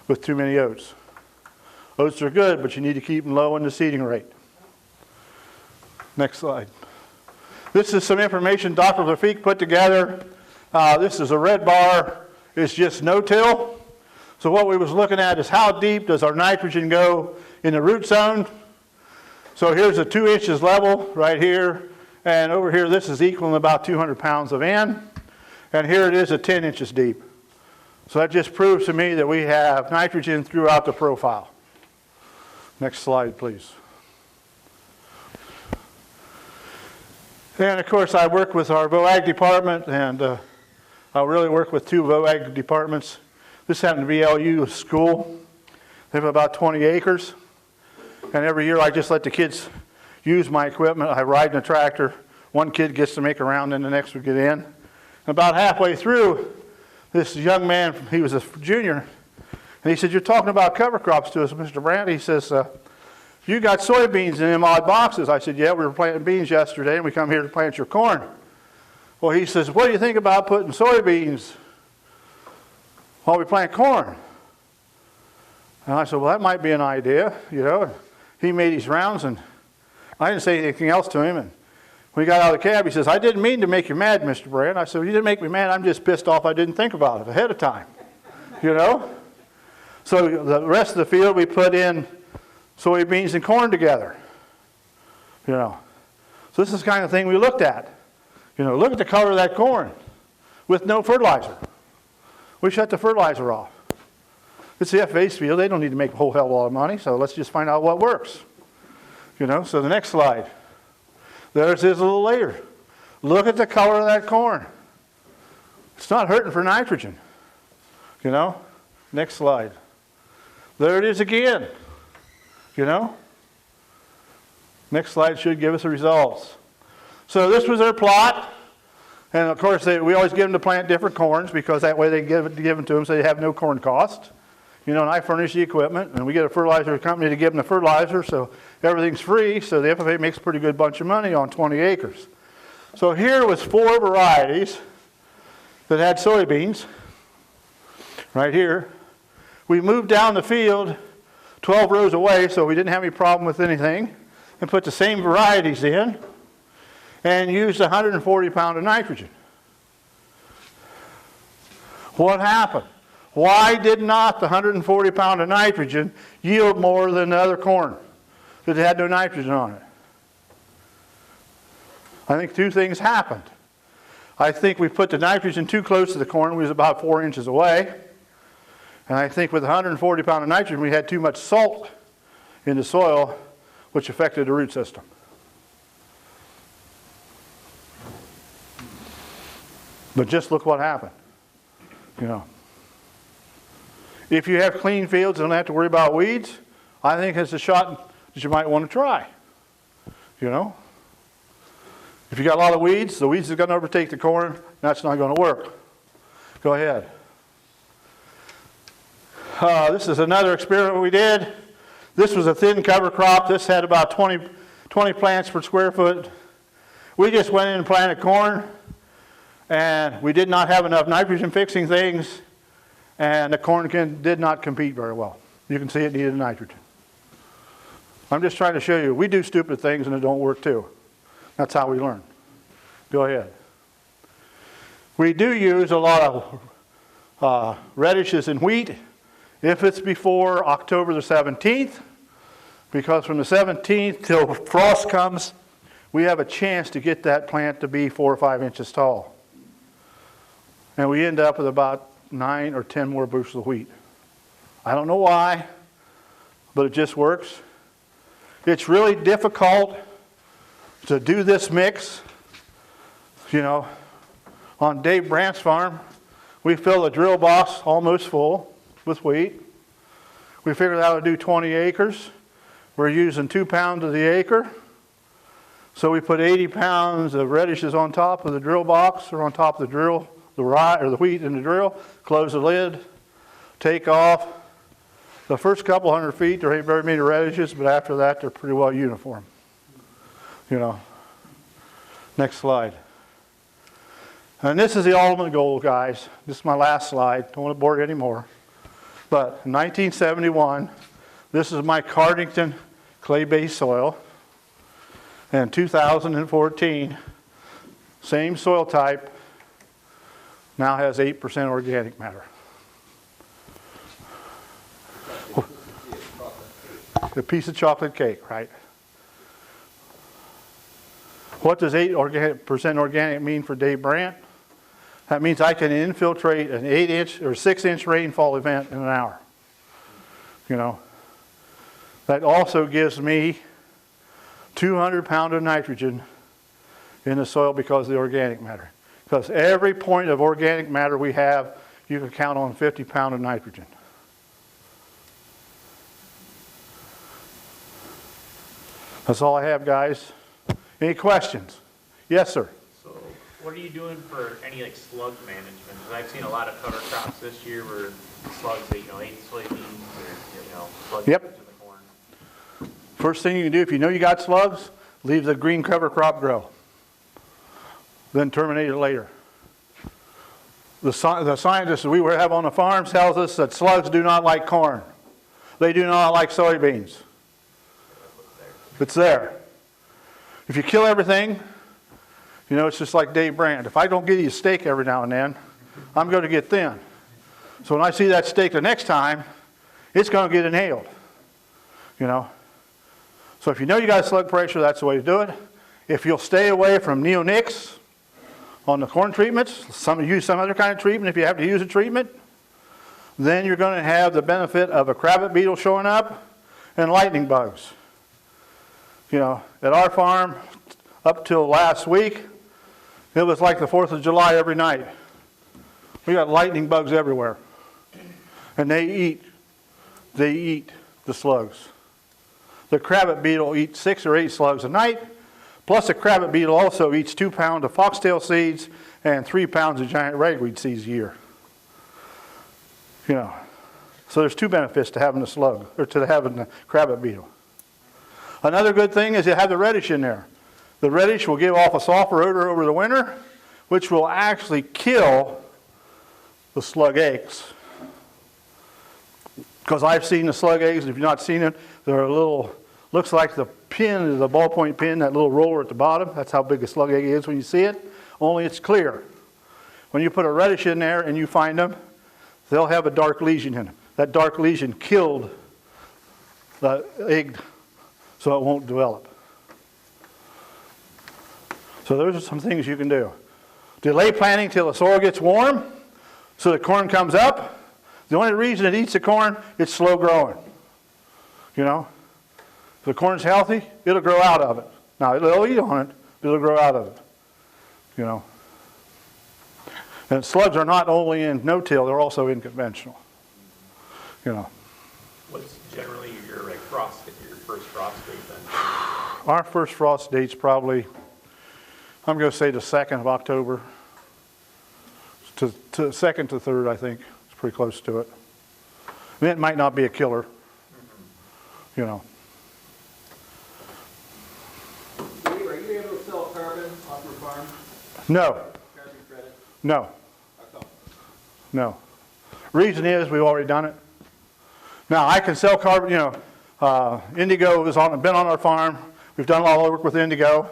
with too many oats. Oats are good, but you need to keep them low in the seeding rate. Next slide. This is some information Dr. Lafitte put together. This is a red bar. It's just no-till. So what we was looking at is how deep does our nitrogen go in the root zone. So here's a 2 inches level right here. And over here, this is equaling about 200 pounds of N. And here it is at 10 inches deep. So that just proves to me that we have nitrogen throughout the profile. Next slide, please. And of course, I work with our VOAG department, and I really work with 2 VOAG departments. This happened to be LU school. They have about 20 acres. And every year I just let the kids use my equipment. I ride in a tractor. One kid gets to make a round, and the next would get in. And about halfway through, this young man, he was a junior, and he said, "You're talking about cover crops to us, Mr. Brandt." He says, "You got soybeans in them odd boxes." I said, "Yeah, we were planting beans yesterday, and we come here to plant your corn." Well, he says, "What do you think about putting soybeans while we plant corn?" And I said, "Well, that might be an idea, you know." He made his rounds, and I didn't say anything else to him. And when he got out of the cab, he says, "I didn't mean to make you mad, Mr. Brandt." I said, "You didn't make me mad. I'm just pissed off I didn't think about it ahead of time." You know? So the rest of the field, we put in soybeans and corn together. You know? So this is the kind of thing we looked at. You know, look at the color of that corn with no fertilizer. We shut the fertilizer off. It's the FA's field. They don't need to make a whole hell of a lot of money, so let's just find out what works. You know, so the next slide. There's his a little later. Look at the color of that corn. It's not hurting for nitrogen. You know? Next slide. There it is again. You know? Next slide should give us the results. So this was their plot. And of course, we always give them to plant different corns because that way they give them to them so they have no corn cost. You know, and I furnish the equipment, and we get a fertilizer company to give them the fertilizer, so everything's free, so the FFA makes a pretty good bunch of money on 20 acres. So here was 4 varieties that had soybeans, right here. We moved down the field 12 rows away, so we didn't have any problem with anything, and put the same varieties in, and used 140 pounds of nitrogen. What happened? Why did not the 140 pound of nitrogen yield more than the other corn that had no nitrogen on it? I think 2 things happened. I think we put the nitrogen too close to the corn. We was about 4 inches away. And I think with 140 pound of nitrogen, we had too much salt in the soil, which affected the root system. But just look what happened, you know. If you have clean fields and don't have to worry about weeds, I think it's a shot that you might want to try, you know. If you got a lot of weeds, the weeds are going to overtake the corn. That's not going to work. Go ahead. This is another experiment we did. This was a thin cover crop. This had about 20 plants per square foot. We just went in and planted corn, and we did not have enough nitrogen fixing things, and the corn did not compete very well. You can see it needed nitrogen. I'm just trying to show you, we do stupid things and it don't work too. That's how we learn. Go ahead. We do use a lot of radishes and wheat if it's before October the 17th, because from the 17th till frost comes, we have a chance to get that plant to be 4 or 5 inches tall. And we end up with about 9 or 10 more bushels of wheat. I don't know why, but it just works. It's really difficult to do this mix. You know, on Dave Brandt's farm, we fill the drill box almost full with wheat. We figured out how to do 20 acres. We're using 2 pounds of the acre. So we put 80 pounds of radishes on top of the drill box, or on top of the drill, the rye or the wheat in the drill, close the lid, take off. The first couple 100 feet, there ain't very many radishes, but after that, they're pretty well uniform. You know. Next slide. And this is the ultimate goal, guys. This is my last slide. Don't want to bore you anymore. But in 1971, this is my Cardington clay-based soil. And 2014, same soil type, now has 8% organic matter. A piece of chocolate cake, right? What does 8% organic mean for Dave Brandt? That means I can infiltrate an 8-inch or 6-inch rainfall event in an hour. You know, that also gives me 200 pounds of nitrogen in the soil because of the organic matter. Because every point of organic matter we have, you can count on 50 pounds of nitrogen. That's all I have, guys. Any questions? Yes, sir. So what are you doing for any like slug management? Because I've seen a lot of cover crops this year where slugs, ate soybeans or slugs Yep. in the corn. First thing you can do, if you know you got slugs, leave the green cover crop grow. Then terminate it later. The scientists we have on the farms tells us that slugs do not like corn. They do not like soybeans. It's there. If you kill everything, it's just like Dave Brandt. If I don't give you a steak every now and then, I'm going to get thin. So when I see that steak the next time, it's going to get inhaled. So if you know you got slug pressure, that's the way to do it. If you'll stay away from neonics on the corn treatments, use some other kind of treatment if you have to use a treatment, then you're going to have the benefit of a crabbit beetle showing up and lightning bugs. At our farm, up till last week, it was like the 4th of July every night. We got lightning bugs everywhere. And they eat the slugs. The crabbit beetle eats 6 or 8 slugs a night, plus the crabbit beetle also eats 2 pounds of foxtail seeds and 3 pounds of giant ragweed seeds a year. So there's 2 benefits to having the slug, or to having the crabbit beetle. Another good thing is you have the radish in there. The radish will give off a sulfur odor over the winter, which will actually kill the slug eggs. Because I've seen the slug eggs, if you've not seen it, they're a little, looks like the pin, the ballpoint pin, that little roller at the bottom. That's how big a slug egg is when you see it, only it's clear. When you put a radish in there and you find them, they'll have a dark lesion in them. That dark lesion killed the egg, so it won't develop. So those are some things you can do. Delay planting till the soil gets warm so the corn comes up. The only reason it eats the corn, it's slow growing. If the corn's healthy, it'll grow out of it. Now, it'll eat on it, but it'll grow out of it. And slugs are not only in no-till, they're also in conventional. What's generally your first frost date then? Our first frost date's probably, I'm going to say the 2nd of October. To 2nd to 3rd, I think. It's pretty close to it. And it might not be a killer. Are you able to sell carbon off your farm? No. Carbon credit? No. How come? No. Reason is we've already done it. Now I can sell carbon. Indigo has been on our farm. We've done a lot of work with Indigo.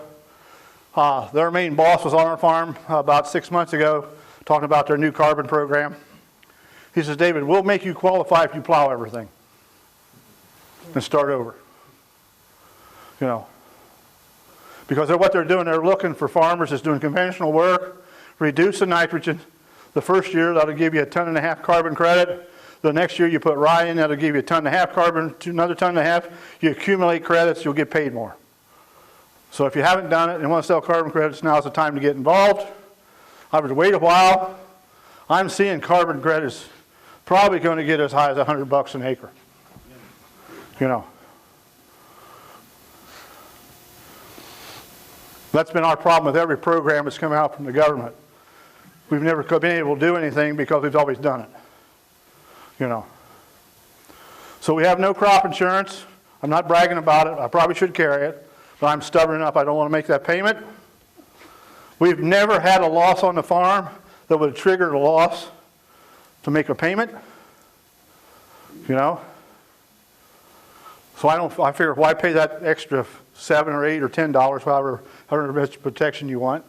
Their main boss was on our farm about 6 months ago, talking about their new carbon program. He says, David, we'll make you qualify if you plow everything and start over. Because what they're doing, they're looking for farmers that's doing conventional work, reduce the nitrogen. The first year, that'll give you 1.5 tons carbon credit. The next year, you put rye in, that'll give you 1.5 tons carbon, another 1.5 tons. You accumulate credits, you'll get paid more. So if you haven't done it and want to sell carbon credits, now's the time to get involved. I would wait a while. I'm seeing carbon credits probably going to get as high as $100 an acre. That's been our problem with every program that's come out from the government. We've never been able to do anything because we've always done it. So we have no crop insurance. I'm not bragging about it. I probably should carry it, but I'm stubborn enough I don't want to make that payment. We've never had a loss on the farm that would have triggered a loss to make a payment. So I figure why pay that extra $7 or $8 or $10, however much protection you want.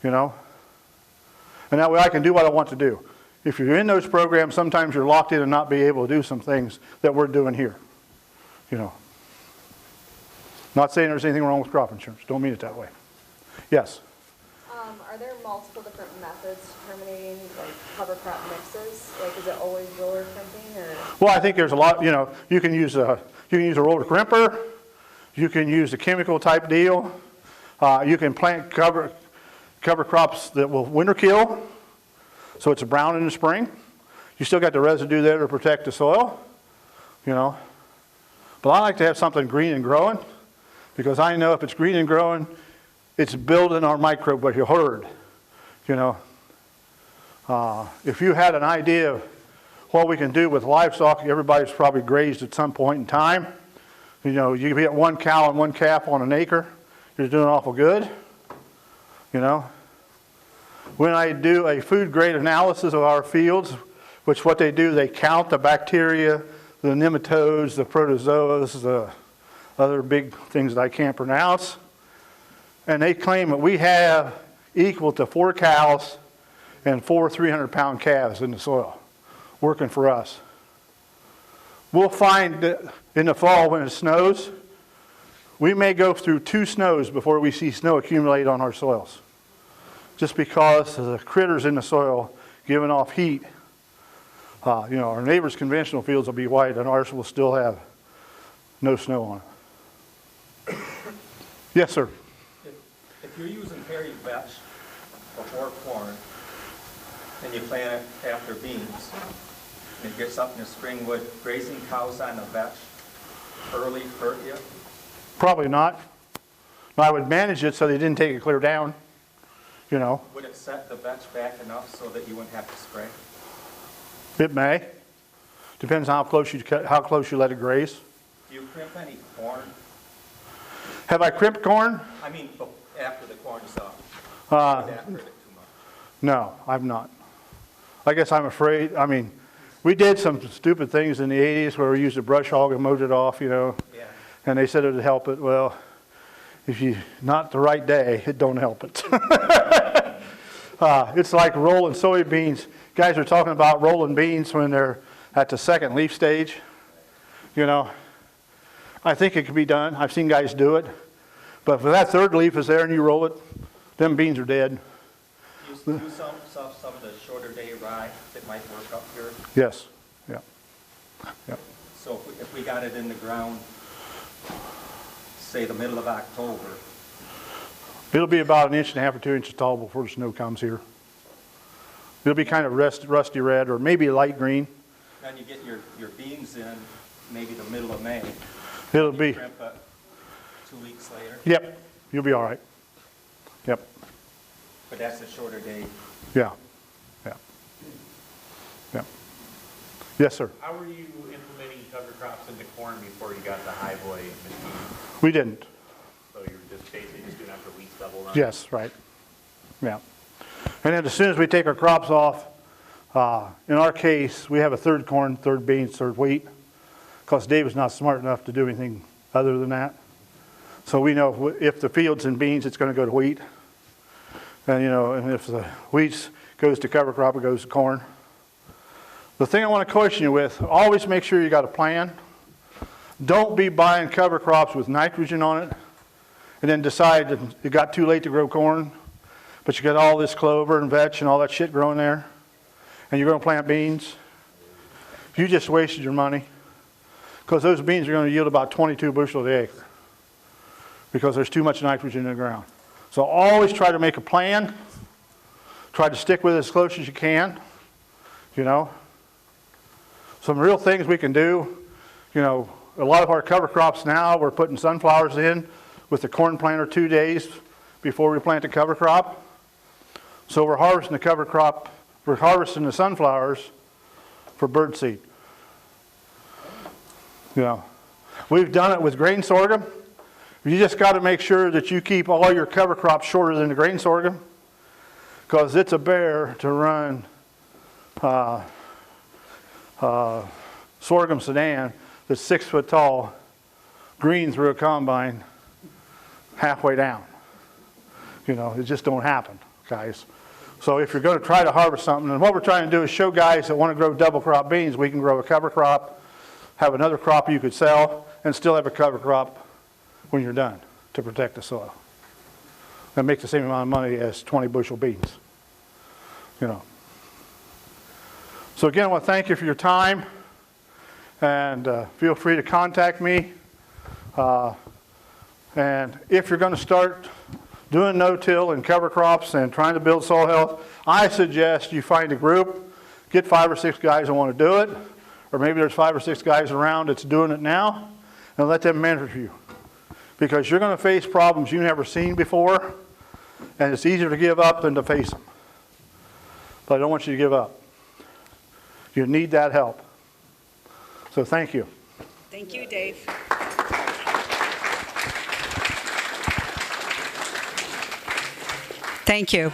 And that way I can do what I want to do. If you're in those programs, sometimes you're locked in and not be able to do some things that we're doing here. Not saying there's anything wrong with crop insurance. Don't mean it that way. Yes? Are there multiple different methods to terminating cover crop mixes? Is it always roller crimping or? Well, I think there's a lot. You can use a roller crimper. You can use a chemical type deal. You can plant cover crops that will winter kill, so it's brown in the spring. You still got the residue there to protect the soil, you know. But I like to have something green and growing, because I know if it's green and growing, it's building our microbe herd, you know. If you had an idea of what we can do with livestock, everybody's probably grazed at some point in time. You know, you get 1 cow and 1 calf on an acre, you're doing awful good, you know. When I do a food grade analysis of our fields, which what they do, they count the bacteria, the nematodes, the protozoas, the other big things that I can't pronounce, and they claim that we have equal to 4 cows and 4 300-pound calves in the soil working for us. We'll find that in the fall when it snows, we may go through 2 snows before we see snow accumulate on our soils, just because of the critters in the soil giving off heat. You know, our neighbors' conventional fields will be white and ours will still have no snow on it. Yes, sir. If you're using hairy vetch before corn, and you plant it after beans, and it gets up in the spring, would grazing cows on the vetch early hurt you? Probably not. I would manage it so they didn't take it clear down, you know. Would it set the vetch back enough so that you wouldn't have to spray? It may. Depends on how close you let it graze. Do you crimp any corn? Have I crimped corn? I mean, after the corn's up. Would that hurt it too much? No, I've not. I guess I'm afraid. I mean, we did some stupid things in the 80s where we used a brush hog and mowed it off, you know. Yeah. And they said it would help it. Well, if you not the right day, it don't help it. It's like rolling soybeans. Guys are talking about rolling beans when they're at the 2nd leaf stage. You know, I think it can be done. I've seen guys do it. But if that 3rd leaf is there and you roll it, them beans are dead. You do some of the shorter day rye that might work up here. Yes. Yeah. Yeah. So if we got it in the ground, say the middle of October. It'll be about 1.5 inches or 2 inches tall before the snow comes here. It'll be kind of rusty red or maybe light green. Then you get your beans in maybe the middle of May. It'll You be, crimp it 2 weeks later. yep, you'll be all right. Yep, But that's a shorter day. yeah, yeah, yeah. Yes, sir. How were you implementing cover crops into corn before you got the high boy machine? We didn't. So you were just basically just doing after wheat stubble? Yes, right. Yeah. And then as soon as we take our crops off, in our case, we have a 3rd corn, 3rd beans, 3rd wheat, because David's not smart enough to do anything other than that. So we know if the field's in beans, it's going to go to wheat. And, you know, and if the wheat goes to cover crop, it goes to corn. The thing I want to caution you with, always make sure you got a plan. Don't be buying cover crops with nitrogen on it and then decide that it got too late to grow corn, but you got all this clover and vetch and all that shit growing there, and you're going to plant beans. You just wasted your money, because those beans are going to yield about 22 bushel the acre because there's too much nitrogen in the ground. So always try to make a plan. Try to stick with it as close as you can, you know. Some real things we can do, you know, a lot of our cover crops now, we're putting sunflowers in with the corn planter 2 days before we plant the cover crop. So we're harvesting the cover crop, we're harvesting the sunflowers for bird seed. You know, we've done it with grain sorghum. You just got to make sure that you keep all your cover crops shorter than the grain sorghum, because it's a bear to run sorghum sedan that's 6 foot tall, green through a combine halfway down. You know, it just don't happen, guys. So if you're going to try to harvest something, and what we're trying to do is show guys that want to grow double crop beans, we can grow a cover crop, have another crop you could sell, and still have a cover crop when you're done to protect the soil. And make the same amount of money as 20 bushel beans. You know. So again, I want to thank you for your time, and feel free to contact me. And if you're going to start doing no-till and cover crops and trying to build soil health, I suggest you find a group, get 5 or 6 guys that want to do it, or maybe there's 5 or 6 guys around that's doing it now, and let them mentor you. Because you're going to face problems you've never seen before, and it's easier to give up than to face them. But I don't want you to give up. You need that help. So thank you. Thank you, Dave. Thank you.